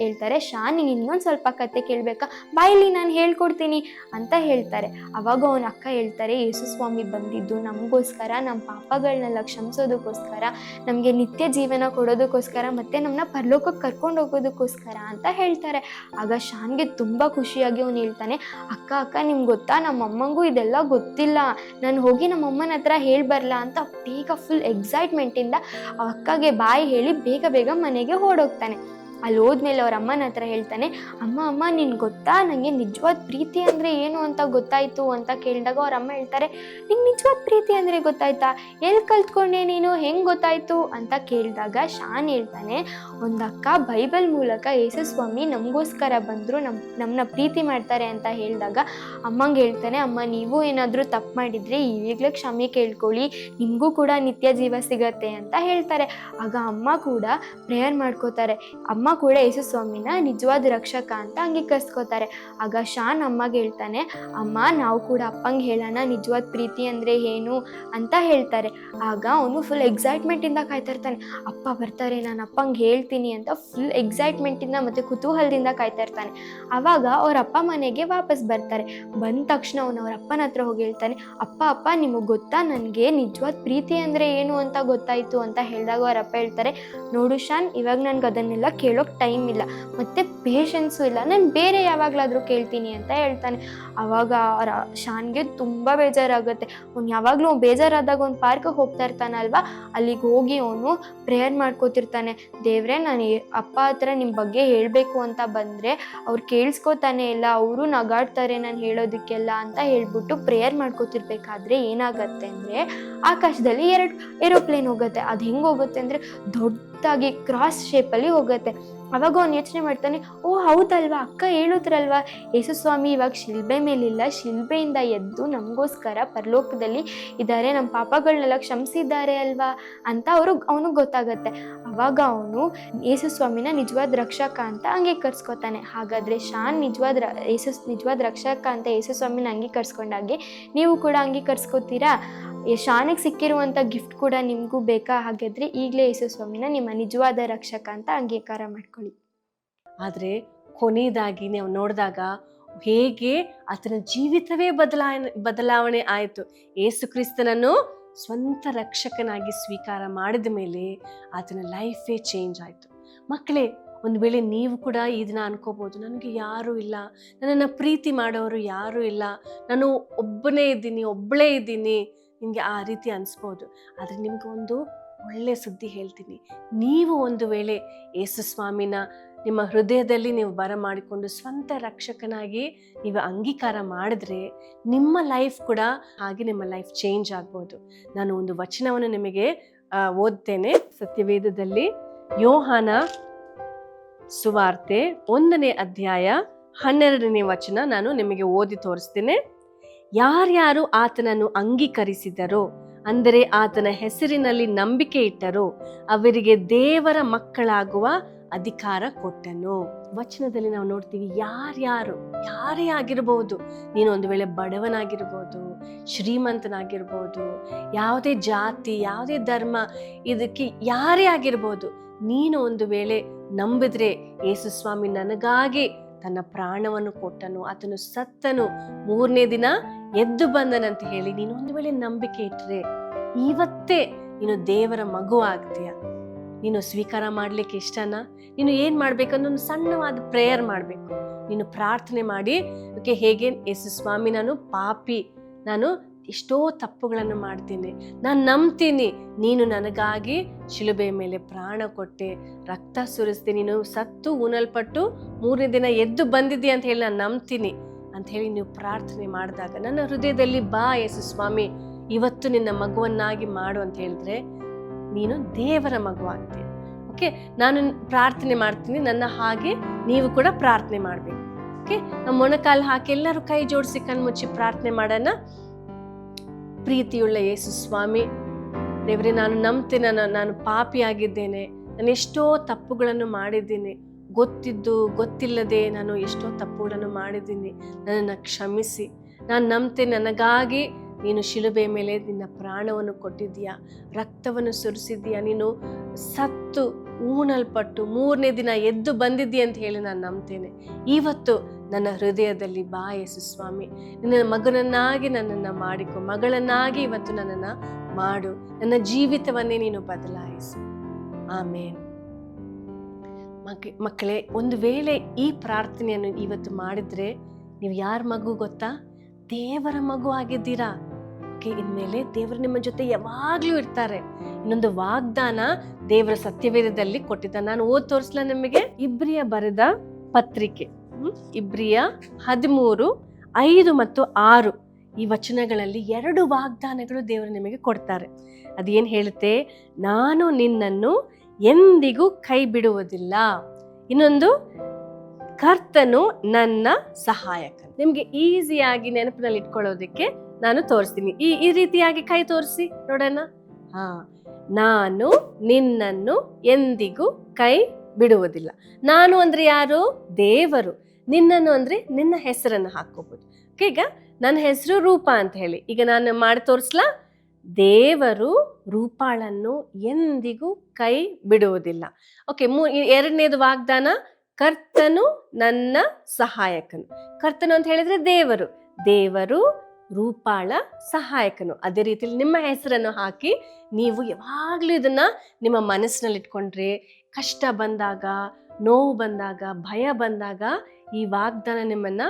ಹೇಳ್ತಾರೆ, ಶಾನ್ ನಿಂಗೆ ಇನ್ನೊಂದು ಸ್ವಲ್ಪ ಕತೆ ಕೇಳಬೇಕಾ, ಬಾಯಲ್ಲಿ ನಾನು ಹೇಳ್ಕೊಡ್ತೀನಿ ಅಂತ ಹೇಳ್ತಾರೆ. ಅವಾಗ ಅವನ ಅಕ್ಕ ಹೇಳ್ತಾರೆ, ಯೇಸು ಸ್ವಾಮಿ ಬಂದಿದ್ದು ನಮಗೋಸ್ಕರ, ನಮ್ಮ ಪಾಪಗಳನ್ನೆಲ್ಲ ಕ್ಷಮಿಸೋದಕ್ಕೋಸ್ಕರ, ನಮಗೆ ನಿತ್ಯ ಜೀವನ ಕೊಡೋದಕ್ಕೋಸ್ಕರ, ಮತ್ತು ನಮ್ಮನ್ನ ಪರಲೋಕಕ್ಕೆ ಕರ್ಕೊಂಡು ಹೋಗೋದಕ್ಕೋಸ್ಕರ ಅಂತ ಹೇಳ್ತಾರೆ. ಆಗ ಶಾನ್ಗೆ ತುಂಬ ಖುಷಿಯಾಗಿ ಅವನು ಹೇಳ್ತಾನೆ, ಅಕ್ಕ ನಿಮ್ಗೆ ಗೊತ್ತಾ ನಮ್ಮ ಅಮ್ಮಂಗೂ ಇದೆಲ್ಲ ಗೊತ್ತಿಲ್ಲ, ನಾನು ಹೋಗಿ ನಮ್ಮ ಅಮ್ಮನ ಹತ್ರ ಹೇಳಿ ಅಂತ ಬೇಗ ಫುಲ್ ಎಕ್ಸೈಟ್ಮೆಂಟಿಂದ ಅಕ್ಕಗೆ ಬಾಯಿ ಹೇಳಿ ಬೇಗ ಬೇಗ ಮನೆಗೆ ಓಡೋಗ್ತಾನೆ. ಅಲ್ಲಿ ಹೋದ್ಮೇಲೆ ಅವ್ರ ಅಮ್ಮನ ಹತ್ರ ಹೇಳ್ತಾನೆ, ಅಮ್ಮ ನಿನ್ಗೆ ಗೊತ್ತಾ ನನಗೆ ನಿಜವಾದ ಪ್ರೀತಿ ಅಂದರೆ ಏನು ಅಂತ ಗೊತ್ತಾಯಿತು ಅಂತ ಕೇಳಿದಾಗ ಅವ್ರ ಅಮ್ಮ ಹೇಳ್ತಾರೆ, ನಿಂಗೆ ನಿಜವಾದ ಪ್ರೀತಿ ಅಂದರೆ ಗೊತ್ತಾಯ್ತಾ, ಎಲ್ಲಿ ಕಲ್ತ್ಕೊಂಡೆ ನೀನು, ಹೆಂಗೆ ಗೊತ್ತಾಯಿತು ಅಂತ ಕೇಳಿದಾಗ ಶಾನ್ ಹೇಳ್ತಾನೆ, ಒಂದು ಅಕ್ಕ ಬೈಬಲ್ ಮೂಲಕ ಯೇಸು ಸ್ವಾಮಿ ನಮಗೋಸ್ಕರ ಬಂದರು, ನಮ್ಮನ್ನ ಪ್ರೀತಿ ಮಾಡ್ತಾರೆ ಅಂತ ಹೇಳಿದಾಗ ಅಮ್ಮಂಗೆ ಹೇಳ್ತಾನೆ, ಅಮ್ಮ ನೀವು ಏನಾದರೂ ತಪ್ಪು ಮಾಡಿದರೆ ಈಗಲೇ ಕ್ಷಮೆ ಕೇಳ್ಕೊಳ್ಳಿ, ನಿಮಗೂ ಕೂಡ ನಿತ್ಯ ಜೀವ ಸಿಗತ್ತೆ ಅಂತ ಹೇಳ್ತಾರೆ. ಆಗ ಅಮ್ಮ ಕೂಡ ಪ್ರೇಯರ್ ಮಾಡ್ಕೋತಾರೆ. ಅಮ್ಮ ಕೂಡ ಯೇಸು ಸ್ವಾಮಿನ ನಿಜವಾದ ರಕ್ಷಕ ಅಂತ ಅಂಗೀಕರಿಸ್ಕೋತಾರೆ. ಆಗ ಶಾನ್ ಅಮ್ಮಗೆ ಹೇಳ್ತಾನೆ, ಅಮ್ಮ ನಾವು ಕೂಡ ಅಪ್ಪಂಗೆ ಹೇಳೋಣ ನಿಜವಾದ ಪ್ರೀತಿ ಅಂದರೆ ಏನು ಅಂತ ಹೇಳ್ತಾರೆ. ಆಗ ಅವನು ಫುಲ್ ಎಕ್ಸೈಟ್ಮೆಂಟಿಂದ ಕಾಯ್ತಾ ಇರ್ತಾನೆ, ಅಪ್ಪ ಬರ್ತಾರೆ ನಾನು ಅಪ್ಪಂಗೆ ಹೇಳ್ತೀನಿ ಅಂತ ಫುಲ್ ಎಕ್ಸೈಟ್ಮೆಂಟಿಂದ ಮತ್ತು ಕುತೂಹಲದಿಂದ ಕಾಯ್ತಾ ಇರ್ತಾನೆ. ಆವಾಗ ಅವ್ರ ಅಪ್ಪ ಮನೆಗೆ ವಾಪಸ್ ಬರ್ತಾರೆ. ಬಂದ ತಕ್ಷಣ ಅವನು ಅವ್ರ ಅಪ್ಪನ ಹತ್ರ ಹೋಗಿ ಹೇಳ್ತಾನೆ, ಅಪ್ಪ ನಿಮಗೆ ಗೊತ್ತಾ ನನಗೆ ನಿಜವಾದ ಪ್ರೀತಿ ಅಂದರೆ ಏನು ಅಂತ ಗೊತ್ತಾಯಿತು ಅಂತ ಹೇಳಿದಾಗ ಅವ್ರ ಅಪ್ಪ ಹೇಳ್ತಾರೆ, ನೋಡು ಶಾನ್ ಇವಾಗ ನನಗೆ ಅದನ್ನೆಲ್ಲ ಕೇಳೋಕ್ಕೆ ಟೈಮ್ ಇಲ್ಲ ಮತ್ತು ಪೇಷನ್ಸು ಇಲ್ಲ, ನಾನು ಬೇರೆ ಯಾವಾಗಲಾದರೂ ಕೇಳ್ತೀನಿ ಅಂತ ಹೇಳ್ತಾನೆ. ಆವಾಗ ಅವರ ಶಾನ್ಗೆ ತುಂಬ ಬೇಜಾರಾಗುತ್ತೆ. ಅವ್ನು ಯಾವಾಗಲೂ ಬೇಜಾರಾದಾಗ ಒಂದು ಪಾರ್ಕಿಗೆ ಹೋಗ್ತಾ ಇರ್ತಾನಲ್ವ, ಅಲ್ಲಿಗೆ ಹೋಗಿ ಅವನು ಪ್ರೇಯರ್ ಮಾಡ್ಕೋತಿರ್ತಾನೆ. ದೇವ್ರೆ ನಾನು ಅಪ್ಪ ಹತ್ರ ನಿಮ್ಮ ಬಗ್ಗೆ ಹೇಳಬೇಕು ಅಂತ ಬಂದರೆ ಅವ್ರು ಕೇಳಿಸ್ಕೋತಾನೆ ಇಲ್ಲ, ಅವರು ನಗಾಡ್ತಾರೆ ನಾನು ಹೇಳೋದಕ್ಕೆಲ್ಲ ಅಂತ ಹೇಳ್ಬಿಟ್ಟು ಪ್ರೇಯರ್ ಮಾಡ್ಕೋತಿರ್ಬೇಕಾದ್ರೆ ಏನಾಗತ್ತೆ ಅಂದರೆ ಆಕಾಶದಲ್ಲಿ 2 ಏರೋಪ್ಲೇನ್ ಹೋಗುತ್ತೆ. ಅದು ಹೆಂಗೆ ಹೋಗುತ್ತೆ ಅಂದರೆ ದೊಡ್ಡದಾಗಿ ಕ್ರಾಸ್ ಶೇಪಲ್ಲಿ ಹೋಗುತ್ತೆ. ಅವಾಗ ಅವ್ನು ಯೋಚನೆ ಮಾಡ್ತಾನೆ, ಓ ಹೌದಲ್ವಾ ಅಕ್ಕ ಹೇಳಿದ್ರಲ್ವ ಯೇಸು ಸ್ವಾಮಿ ಇವಾಗ ಶಿಲ್ಬೆ ಮೇಲಿಲ್ಲ, ಶಿಲ್ಬೆಯಿಂದ ಎದ್ದು ನಮಗೋಸ್ಕರ ಪರಲೋಕದಲ್ಲಿ ಇದ್ದಾರೆ, ನಮ್ಮ ಪಾಪಗಳನ್ನೆಲ್ಲ ಕ್ಷಮಿಸಿದ್ದಾರೆ ಅಲ್ವಾ ಅಂತ ಅವನಿಗೆ ಗೊತ್ತಾಗತ್ತೆ. ಅವಾಗ ಅವನು ಯೇಸು ಸ್ವಾಮಿನ ನಿಜವಾದ ರಕ್ಷಕ ಅಂತ ಅಂಗೀಕರಿಸ್ಕೊತಾನೆ. ಹಾಗಾದರೆ ಶಾನ್ ನಿಜವಾದ ರಕ್ಷಕ ಅಂತ ಯೇಸು ಸ್ವಾಮಿನ ಅಂಗೀಕರಿಸ್ಕೊಂಡಾಗೆ ನೀವು ಕೂಡ ಅಂಗೀಕರಿಸ್ಕೋತೀರಾ? ಶಾನಿಗೆ ಸಿಕ್ಕಿರುವಂಥ ಗಿಫ್ಟ್ ಕೂಡ ನಿಮಗೂ ಬೇಕಾ? ಹಾಗಾದರೆ ಈಗಲೇ ಯೇಸು ಸ್ವಾಮಿನ ನಿಮ್ಮ ನಿಜವಾದ ರಕ್ಷಕ ಅಂತ ಅಂಗೀಕಾರ ಮಾಡ್ಕೊಳ್ಳಿ. ಆದರೆ ಕೊನೆಯದಾಗಿ ನಾವು ನೋಡಿದಾಗ ಹೇಗೆ ಆತನ ಜೀವಿತವೇ ಬದಲಾವಣೆ ಆಯಿತು. ಯೇಸು ಕ್ರಿಸ್ತನನ್ನು ಸ್ವಂತ ರಕ್ಷಕನಾಗಿ ಸ್ವೀಕಾರ ಮಾಡಿದ ಮೇಲೆ ಆತನ ಲೈಫೇ ಚೇಂಜ್ ಆಯಿತು. ಮಕ್ಕಳೇ, ಒಂದು ವೇಳೆ ನೀವು ಕೂಡ ಈ ದಿನ ಅನ್ಕೋಬೋದು, ನನಗೆ ಯಾರೂ ಇಲ್ಲ, ನನ್ನನ್ನು ಪ್ರೀತಿ ಮಾಡೋರು ಯಾರೂ ಇಲ್ಲ, ನಾನು ಒಬ್ಬಳೇ ಇದ್ದೀನಿ, ನಿಮಗೆ ಆ ರೀತಿ ಅನಿಸ್ಬೋದು. ಆದರೆ ನಿಮ್ಗೆ ಒಂದು ಒಳ್ಳೆಯ ಸುದ್ದಿ ಹೇಳ್ತೀನಿ. ನೀವು ಒಂದು ವೇಳೆ ಯೇಸು ಸ್ವಾಮಿನ ನಿಮ್ಮ ಹೃದಯದಲ್ಲಿ ನೀವು ಬರಮಾಡಿಕೊಂಡು ಸ್ವಂತ ರಕ್ಷಕನಾಗಿ ನೀವು ಅಂಗೀಕಾರ ಮಾಡಿದ್ರೆ ನಿಮ್ಮ ಲೈಫ್ ಕೂಡ ಹಾಗೆ ನಿಮ್ಮ ಲೈಫ್ ಚೇಂಜ್ ಆಗ್ಬೋದು. ನಾನು ಒಂದು ವಚನವನ್ನು ನಿಮಗೆ ಓದ್ತೇನೆ. ಸತ್ಯವೇದದಲ್ಲಿ ಯೋಹಾನ ಸುವಾರ್ತೆ 1ನೇ ಅಧ್ಯಾಯ 12ನೇ ವಚನ ನಾನು ನಿಮಗೆ ಓದಿ ತೋರಿಸ್ತೇನೆ. ಯಾರ್ಯಾರು ಆತನನ್ನು ಅಂಗೀಕರಿಸಿದರೋ, ಅಂದರೆ ಆತನ ಹೆಸರಿನಲ್ಲಿ ನಂಬಿಕೆ ಇಟ್ಟರೋ, ಅವರಿಗೆ ದೇವರ ಮಕ್ಕಳಾಗುವ ಅಧಿಕಾರ ಕೊಟ್ಟನು. ವಚನದಲ್ಲಿ ನಾವು ನೋಡ್ತೀವಿ, ಯಾರೇ ಆಗಿರಬಹುದು, ನೀನು ಒಂದು ವೇಳೆ ಬಡವನಾಗಿರ್ಬೋದು, ಶ್ರೀಮಂತನಾಗಿರ್ಬೋದು, ಯಾವುದೇ ಜಾತಿ, ಯಾವುದೇ ಧರ್ಮ, ಇದಕ್ಕೆ ಯಾರೇ ಆಗಿರ್ಬೋದು, ನೀನು ಒಂದು ವೇಳೆ ನಂಬಿದ್ರೆ ಯೇಸು ಸ್ವಾಮಿ ನನಗಾಗಿ ತನ್ನ ಪ್ರಾಣವನ್ನು ಕೊಟ್ಟನು, ಆತನು ಸತ್ತನು, 3ನೇ ದಿನ ಎದ್ದು ಬಂದನಂತ ಹೇಳಿ ನೀನು ಒಂದು ವೇಳೆ ನಂಬಿಕೆ ಇಟ್ಟರೆ ಇವತ್ತೇ ನೀನು ದೇವರ ಮಗು ಆಗ್ತೀಯ. ನೀನು ಸ್ವೀಕಾರ ಮಾಡ್ಲಿಕ್ಕೆ ಇಷ್ಟನಾ? ನೀನು ಏನ್ ಮಾಡ್ಬೇಕಂದ್ರೆ ಒಂದು ಸಣ್ಣವಾದ ಪ್ರೇಯರ್ ಮಾಡ್ಬೇಕು. ನೀನು ಪ್ರಾರ್ಥನೆ ಮಾಡಿ, ಓಕೆ, ಹೇಗೆ ಯೇಸು ಸ್ವಾಮಿ, ನಾನು ಪಾಪಿ, ನಾನು ಎಷ್ಟೋ ತಪ್ಪುಗಳನ್ನು ಮಾಡ್ತೀನಿ, ನಾನು ನಂಬ್ತೀನಿ ನೀನು ನನಗಾಗಿ ಶಿಲುಬೆ ಮೇಲೆ ಪ್ರಾಣ ಕೊಟ್ಟೆ, ರಕ್ತ ಸುರಿಸ್ತೀನಿ, ನೀನು ಸತ್ತು ಉಣಲ್ಪಟ್ಟು 3ನೇ ದಿನ ಎದ್ದು ಬಂದಿದ್ದೀಯ ಅಂತ ಹೇಳಿ ನಾನು ನಂಬ್ತೀನಿ ಅಂತ ಹೇಳಿ ನೀವು ಪ್ರಾರ್ಥನೆ ಮಾಡಿದಾಗ, ನನ್ನ ಹೃದಯದಲ್ಲಿ ಬಾ ಯೇಸು ಸ್ವಾಮಿ, ಇವತ್ತು ನಿನ್ನ ಮಗುವನ್ನಾಗಿ ಮಾಡು ಅಂತ ಹೇಳಿದ್ರೆ ನೀನು ದೇವರ ಮಗು ಆಗ್ತೀಯ. ಓಕೆ, ನಾನು ಪ್ರಾರ್ಥನೆ ಮಾಡ್ತೀನಿ, ನನ್ನ ಹಾಗೆ ನೀವು ಕೂಡ ಪ್ರಾರ್ಥನೆ ಮಾಡ್ಬೇಕು. ಓಕೆ, ನಮ್ಮ ಮೊಣಕಾಲು ಹಾಕಿ ಎಲ್ಲರೂ ಕೈ ಜೋಡಿಸಿ ಕಣ್ಮುಚ್ಚಿ ಪ್ರಾರ್ಥನೆ ಮಾಡೋಣ. ಪ್ರೀತಿಯುಳ್ಳ ಯೇಸು ಸ್ವಾಮಿ ದೇವರೇ, ನಾನು ನಂಬ್ತೀನಿ, ನಾನು ಪಾಪಿ ಆಗಿದ್ದೇನೆ, ನಾನು ಎಷ್ಟೋ ತಪ್ಪುಗಳನ್ನು ಮಾಡಿದ್ದೀನಿ, ಗೊತ್ತಿದ್ದು ಗೊತ್ತಿಲ್ಲದೆ ನಾನು ಎಷ್ಟೋ ತಪ್ಪುಗಳನ್ನು ಮಾಡಿದ್ದೀನಿ, ನನ್ನನ್ನು ಕ್ಷಮಿಸಿ. ನಾನು ನಂಬ್ತೇನೆ, ನನಗಾಗಿ ನೀನು ಶಿಲುಬೆ ಮೇಲೆ ನಿನ್ನ ಪ್ರಾಣವನ್ನು ಕೊಟ್ಟಿದ್ದೀಯಾ, ರಕ್ತವನ್ನು ಸುರಿಸಿದ್ದೀಯಾ, ನೀನು ಸತ್ತು ಊನಲ್ಪಟ್ಟು 3ನೇ ದಿನ ಎದ್ದು ಬಂದಿದ್ದೀಯ ಅಂತ ಹೇಳಿ ನಾನು ನಂಬ್ತೇನೆ. ಇವತ್ತು ನನ್ನ ಹೃದಯದಲ್ಲಿ ಬಾ ಯೇಸು ಸ್ವಾಮಿ, ನಿನ್ನ ಮಗನನ್ನಾಗಿ ನನ್ನನ್ನು ಮಾಡಿಕೊ, ಮಗಳನ್ನಾಗಿ ಇವತ್ತು ನನ್ನನ್ನು ಮಾಡು, ನನ್ನ ಜೀವಿತವನ್ನೇ ನೀನು ಬದಲಾಯಿಸು. ಆಮೇನ್. ಮಕ್ಕಳೇ, ಒಂದು ವೇಳೆ ಈ ಪ್ರಾರ್ಥನೆಯನ್ನು ಇವತ್ತು ಮಾಡಿದ್ರೆ ನೀವು ಯಾರ ಮಗು ಗೊತ್ತಾ? ದೇವರ ಮಗು ಆಗಿದ್ದೀರಾ. ಓಕೆ, ಇನ್ಮೇಲೆ ದೇವರು ನಿಮ್ಮ ಜೊತೆ ಯಾವಾಗ್ಲೂ ಇರ್ತಾರೆ. ಇನ್ನೊಂದು ವಾಗ್ದಾನ ದೇವರ ಸತ್ಯವೇದದಲ್ಲಿ ಕೊಟ್ಟಿದ್ದ, ನಾನು ಓದ್ ತೋರಿಸ್ಲಾ ನಿಮಗೆ. ಇಬ್ರಿಯ ಬರೆದ ಪತ್ರಿಕೆ, ಇಬ್ರಿಯ 13:5 ಮತ್ತು 6 ಈ ವಚನಗಳಲ್ಲಿ 2 ವಾಗ್ದಾನಗಳು ದೇವರು ನಿಮಗೆ ಕೊಡ್ತಾರೆ. ಅದೇನ್ ಹೇಳುತ್ತೆ? ನಾನು ನಿನ್ನನ್ನು ಎಂದಿಗೂ ಕೈ ಬಿಡುವುದಿಲ್ಲ. ಇನ್ನೊಂದು, ಕರ್ತನು ನನ್ನ ಸಹಾಯಕ. ನಿಮ್ಗೆ ಈಸಿಯಾಗಿ ನೆನಪಿನಲ್ಲಿ ಇಟ್ಕೊಳ್ಳೋದಕ್ಕೆ ನಾನು ತೋರಿಸ್ತೀನಿ. ಈ ರೀತಿಯಾಗಿ ಕೈ ತೋರಿಸಿ ನೋಡೋಣ. ನಾನು ನಿನ್ನನ್ನು ಎಂದಿಗೂ ಕೈ ಬಿಡುವುದಿಲ್ಲ. ನಾನು ಅಂದ್ರೆ ಯಾರು? ದೇವರು. ನಿನ್ನನ್ನು ಅಂದ್ರೆ ನಿನ್ನ ಹೆಸರನ್ನು ಹಾಕೋಬಹುದು. ಈಗ ನನ್ನ ಹೆಸರು ರೂಪಾ ಅಂತ ಹೇಳಿ, ಈಗ ನಾನು ಮಾಡಿ ತೋರಿಸ್ಲಾ? ದೇವರು ರೂಪಾಳನ್ನು ಎಂದಿಗೂ ಕೈ ಬಿಡುವುದಿಲ್ಲ. ಓಕೆ, 2ನೇದು ವಾಗ್ದಾನ, ಕರ್ತನು ನನ್ನ ಸಹಾಯಕನು. ಕರ್ತನು ಅಂತ ಹೇಳಿದ್ರೆ ದೇವರು, ದೇವರು ರೂಪಾಳ ಸಹಾಯಕನು. ಅದೇ ರೀತಿಯಲ್ಲಿ ನಿಮ್ಮ ಹೆಸರನ್ನು ಹಾಕಿ ನೀವು ಯಾವಾಗಲೂ ಇದನ್ನ ನಿಮ್ಮ ಮನಸ್ಸಿನಲ್ಲಿ ಇಟ್ಕೊಂಡ್ರೆ, ಕಷ್ಟ ಬಂದಾಗ, ನೋವು ಬಂದಾಗ, ಭಯ ಬಂದಾಗ ಈ ವಾಗ್ದಾನ ನಿಮ್ಮನ್ನ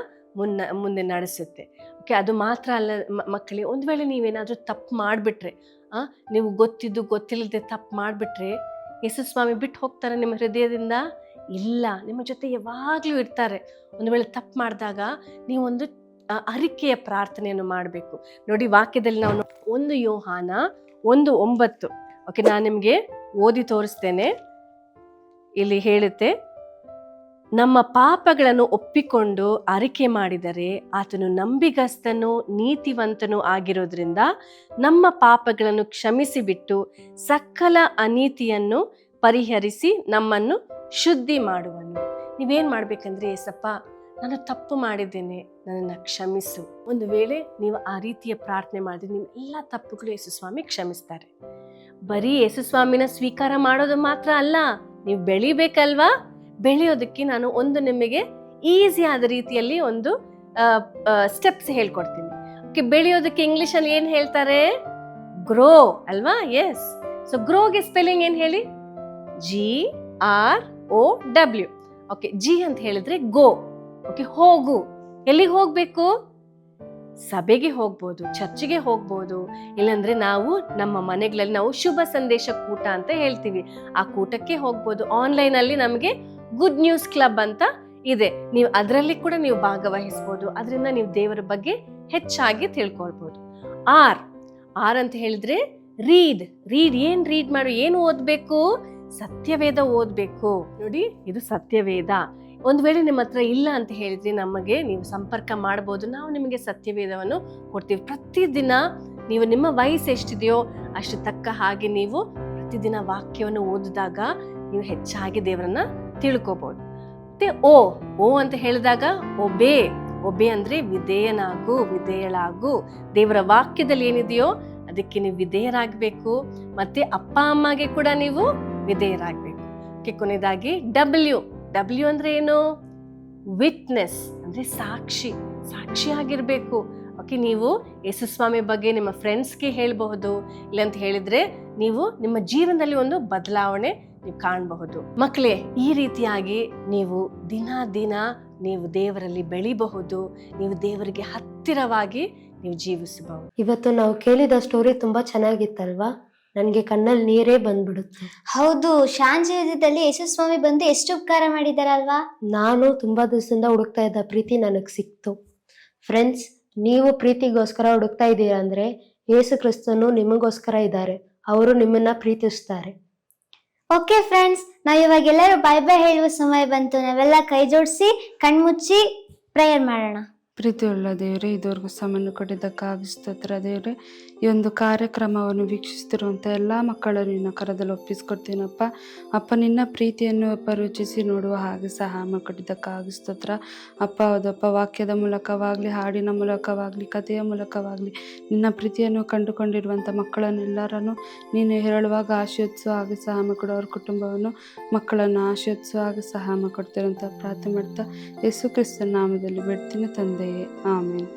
ಮುಂದೆ ನಡೆಸುತ್ತೆ. ಓಕೆ, ಅದು ಮಾತ್ರ ಅಲ್ಲ ಮಕ್ಕಳೇ, ಒಂದು ವೇಳೆ ನೀವೇನಾದರೂ ತಪ್ಪು ಮಾಡಿಬಿಟ್ರೆ, ನೀವು ಗೊತ್ತಿದ್ದು ಗೊತ್ತಿಲ್ಲದೆ ತಪ್ಪು ಮಾಡಿಬಿಟ್ರೆ ಯೇಸು ಸ್ವಾಮಿ ಬಿಟ್ಟು ಹೋಗ್ತಾರೆ ನಿಮ್ಮ ಹೃದಯದಿಂದ? ಇಲ್ಲ, ನಿಮ್ಮ ಜೊತೆ ಯಾವಾಗಲೂ ಇರ್ತಾರೆ. ಒಂದು ವೇಳೆ ತಪ್ಪು ಮಾಡಿದಾಗ ನೀವೊಂದು ಅರಿಕೆಯ ಪ್ರಾರ್ಥನೆಯನ್ನು ಮಾಡಬೇಕು. ನೋಡಿ, ವಾಕ್ಯದಲ್ಲಿ ನಾವು 1 ಯೋಹಾನ 1:9, ಓಕೆ, ನಾನು ನಿಮಗೆ ಓದಿ ತೋರಿಸ್ತೇನೆ. ಇಲ್ಲಿ ಹೇಳುತ್ತೆ, ನಮ್ಮ ಪಾಪಗಳನ್ನು ಒಪ್ಪಿಕೊಂಡು ಅರಿಕೆ ಮಾಡಿದರೆ ಆತನು ನಂಬಿಗಸ್ತನು ನೀತಿವಂತನೂ ಆಗಿರೋದ್ರಿಂದ ನಮ್ಮ ಪಾಪಗಳನ್ನು ಕ್ಷಮಿಸಿಬಿಟ್ಟು ಸಕಲ ಅನೀತಿಯನ್ನು ಪರಿಹರಿಸಿ ನಮ್ಮನ್ನು ಶುದ್ಧಿ ಮಾಡುವನು. ನೀವೇನ್ ಮಾಡ್ಬೇಕಂದ್ರೆ, ಏಸಪ್ಪ ನಾನು ತಪ್ಪು ಮಾಡಿದ್ದೇನೆ, ನನ್ನನ್ನು ಕ್ಷಮಿಸು. ಒಂದು ವೇಳೆ ನೀವು ಆ ರೀತಿಯ ಪ್ರಾರ್ಥನೆ ಮಾಡಿದ್ರೆ ನಿಮ್ಮ ಎಲ್ಲ ತಪ್ಪುಗಳು ಯೇಸು ಸ್ವಾಮಿ ಕ್ಷಮಿಸ್ತಾರೆ. ಬರೀ ಯೇಸು ಸ್ವಾಮಿನ ಸ್ವೀಕಾರ ಮಾಡೋದು ಮಾತ್ರ ಅಲ್ಲ, ನೀವು ಬೆಳಿಬೇಕಲ್ವಾ? ಬೆಳೆಯೋದಕ್ಕೆ ನಾನು ಒಂದು ನಿಮಗೆ ಈಸಿ ಆದ ರೀತಿಯಲ್ಲಿ ಒಂದು ಸ್ಟೆಪ್ಸ್ ಹೇಳ್ಕೊಡ್ತೀನಿ. ಓಕೆ, ಬೆಳೆಯೋದಕ್ಕೆ ಇಂಗ್ಲಿಷಲ್ಲಿ ಏನು ಹೇಳ್ತಾರೆ? ಗ್ರೋ ಅಲ್ವಾ? ಎಸ್. ಸೊ ಗ್ರೋಗೆ ಸ್ಪೆಲ್ಲಿಂಗ್ ಏನು ಹೇಳಿ? GROW. ಓಕೆ, ಜಿ ಅಂತ ಹೇಳಿದ್ರೆ ಗೋ. ಓಕೆ, ಹೋಗು. ಎಲ್ಲಿಗೆ ಹೋಗ್ಬೇಕು? ಸಭೆಗೆ ಹೋಗ್ಬೋದು, ಚರ್ಚಿಗೆ ಹೋಗ್ಬೋದು, ಇಲ್ಲಾಂದ್ರೆ ನಾವು ನಮ್ಮ ಮನೆಗಳಲ್ಲಿ ನಾವು ಶುಭ ಸಂದೇಶ ಕೂಟ ಅಂತ ಹೇಳ್ತೀವಿ, ಆ ಕೂಟಕ್ಕೆ ಹೋಗ್ಬೋದು. ಆನ್ಲೈನ್ ಅಲ್ಲಿ ನಮಗೆ ಗುಡ್ ನ್ಯೂಸ್ ಕ್ಲಬ್ ಅಂತ ಇದೆ, ನೀವು ಅದರಲ್ಲಿ ಕೂಡ ನೀವು ಭಾಗವಹಿಸ್ಬೋದು. ಅದರಿಂದ ನೀವು ದೇವರ ಬಗ್ಗೆ ಹೆಚ್ಚಾಗಿ ತಿಳ್ಕೊಳ್ಬೋದು. ಆರ್ ಅಂತ ಹೇಳಿದ್ರೆ ರೀಡ್. ಏನ್ ರೀಡ್ ಮಾಡು? ಏನು ಓದ್ಬೇಕು? ಸತ್ಯವೇದ ಓದ್ಬೇಕು. ನೋಡಿ, ಇದು ಸತ್ಯವೇದ. ಒಂದು ವೇಳೆ ನಿಮ್ಮ ಹತ್ರ ಇಲ್ಲ ಅಂತ ಹೇಳಿದ್ರೆ ನಮಗೆ ನೀವು ಸಂಪರ್ಕ ಮಾಡಬಹುದು, ನಾವು ನಿಮಗೆ ಸತ್ಯವೇದವನ್ನು ಕೊಡ್ತೀವಿ. ಪ್ರತಿದಿನ ನೀವು ನಿಮ್ಮ ವಯಸ್ಸು ಎಷ್ಟಿದೆಯೋ ಅಷ್ಟು ತಕ್ಕ ಹಾಗೆ ನೀವು ಪ್ರತಿದಿನ ವಾಕ್ಯವನ್ನು ಓದಿದಾಗ ನೀವು ಹೆಚ್ಚಾಗಿ ದೇವರನ್ನ ತಿಳ್ಕೊಬಹುದು. ಮತ್ತೆ ಓ ಅಂತ ಹೇಳಿದಾಗ ಒಬೆ ಅಂದ್ರೆ ವಿಧೇಯನಾಗು, ವಿಧೇಯಳಾಗು. ದೇವರ ವಾಕ್ಯದಲ್ಲಿ ಏನಿದೆಯೋ ಅದಕ್ಕೆ ನೀವು ವಿಧೇಯರಾಗಬೇಕು. ಮತ್ತೆ ಅಪ್ಪ ಅಮ್ಮಗೆ ಕೂಡ ನೀವು ವಿಧೇಯರಾಗಬೇಕು. ಕೊನೆಯದಾಗಿ ಡಬ್ಲ್ಯೂ ಅಂದ್ರೆ ಏನು? ವಿಟ್ನೆಸ್ ಅಂದ್ರೆ ಸಾಕ್ಷಿಯಾಗಿರ್ಬೇಕು. ಓಕೆ, ನೀವು ಯೇಸುಸ್ವಾಮಿ ಬಗ್ಗೆ ನಿಮ್ಮ ಫ್ರೆಂಡ್ಸ್ಗೆ ಹೇಳಬಹುದು. ಇಲ್ಲಂತ ಹೇಳಿದ್ರೆ ನೀವು ನಿಮ್ಮ ಜೀವನದಲ್ಲಿ ಒಂದು ಬದಲಾವಣೆ ನೀವು ಕಾಣಬಹುದು. ಮಕ್ಕಳೇ, ಈ ರೀತಿಯಾಗಿ ನೀವು ದಿನ ನೀವು ದೇವರಲ್ಲಿ ಬೆಳಿಬಹುದು, ನೀವು ದೇವರಿಗೆ ಹತ್ತಿರವಾಗಿ ನೀವು ಜೀವಿಸಬಹುದು. ಇವತ್ತು ನಾವು ಕೇಳಿದ ಸ್ಟೋರಿ ತುಂಬಾ ಚೆನ್ನಾಗಿತ್ತಲ್ವಾ? ನನ್ಗೆ ಕಣ್ಣಲ್ಲಿ ನೀರೇ ಬಂದ್ಬಿಡುತ್ತೆ. ಹೌದು, ಶಾನ್ ಜೀವಿತದಲ್ಲಿ ಯೇಸುಸ್ವಾಮಿ ಬಂದು ಎಷ್ಟು ಉಪಕಾರ ಮಾಡಿದಾರಲ್ವಾ? ನಾನು ತುಂಬಾ ದಿವಸದಿಂದ ಹುಡುಕ್ತಾ ಇದ್ದ ಪ್ರೀತಿ ನನಗ್ ಸಿಕ್ತು. ಫ್ರೆಂಡ್ಸ್, ನೀವು ಪ್ರೀತಿಗೋಸ್ಕರ ಹುಡುಕ್ತಾ ಇದ್ದೀರಾ ಅಂದ್ರೆ ಯೇಸು ಕ್ರಿಸ್ತನು ನಿಮಗೋಸ್ಕರ ಇದ್ದಾರೆ. ಅವರು ನಿಮ್ಮನ್ನ ಪ್ರೀತಿಸ್ತಾರೆ. ಓಕೆ ಫ್ರೆಂಡ್ಸ್, ನಾವು ಇವಾಗ ಎಲ್ಲರೂ ಬೈ ಹೇಳುವ ಸಮಯ ಬಂತು. ನಾವೆಲ್ಲ ಕೈ ಜೋಡಿಸಿ ಕಣ್ಮುಚ್ಚಿ ಪ್ರೇಯರ್ ಮಾಡೋಣ. ಪ್ರೀತಿಯುಳ್ಳ ದೇವರೇ, ಇದುವರೆಗೂ ಸಮಯನ್ನು ಕೊಟ್ಟಿದ್ದಕ್ಕಾಗಿ ಸ್ತೋತ್ರ ದೇವರೇ. ಈ ಒಂದು ಕಾರ್ಯಕ್ರಮವನ್ನು ವೀಕ್ಷಿಸ್ತಿರುವಂಥ ಎಲ್ಲ ಮಕ್ಕಳನ್ನು ನಿನ್ನ ಕರದಲ್ಲಿ ಒಪ್ಪಿಸ್ಕೊಡ್ತೀನಪ್ಪ. ಅಪ್ಪ, ನಿನ್ನ ಪ್ರೀತಿಯನ್ನು ರುಚಿಸಿ ನೋಡುವ ಹಾಗೆ ಸಹಾಯ ಕೊಟ್ಟಿದ್ದಕ್ಕಾಗಿ ಸ್ತೋತ್ರ ಅಪ್ಪ. ಹೌದಪ್ಪ, ವಾಕ್ಯದ ಮೂಲಕವಾಗಲಿ, ಹಾಡಿನ ಮೂಲಕವಾಗಲಿ, ಕಥೆಯ ಮೂಲಕವಾಗಲಿ ನಿನ್ನ ಪ್ರೀತಿಯನ್ನು ಕಂಡುಕೊಂಡಿರುವಂಥ ಮಕ್ಕಳನ್ನೆಲ್ಲರನ್ನು ನೀನು ಹೇಳುವಾಗ ಆಶೀರ್ವದಿಸುವ ಹಾಗೆ ಸಹಾಯ ಕೊಡು. ಅವ್ರ ಕುಟುಂಬವನ್ನು, ಮಕ್ಕಳನ್ನು ಆಶೀರ್ವದಿಸುವ ಹಾಗೆ ಸಹಾಯ ಕೊಡ್ತಿರೋಂಥ ಪ್ರಾರ್ಥನೆ ಮಾಡ್ತಾ ಯೇಸು ಕ್ರಿಸ್ತನ ನಾಮದಲ್ಲಿ ಬಿಡ್ತೀನಿ ತಂದೆಯೇ, ಆಮೇನ್.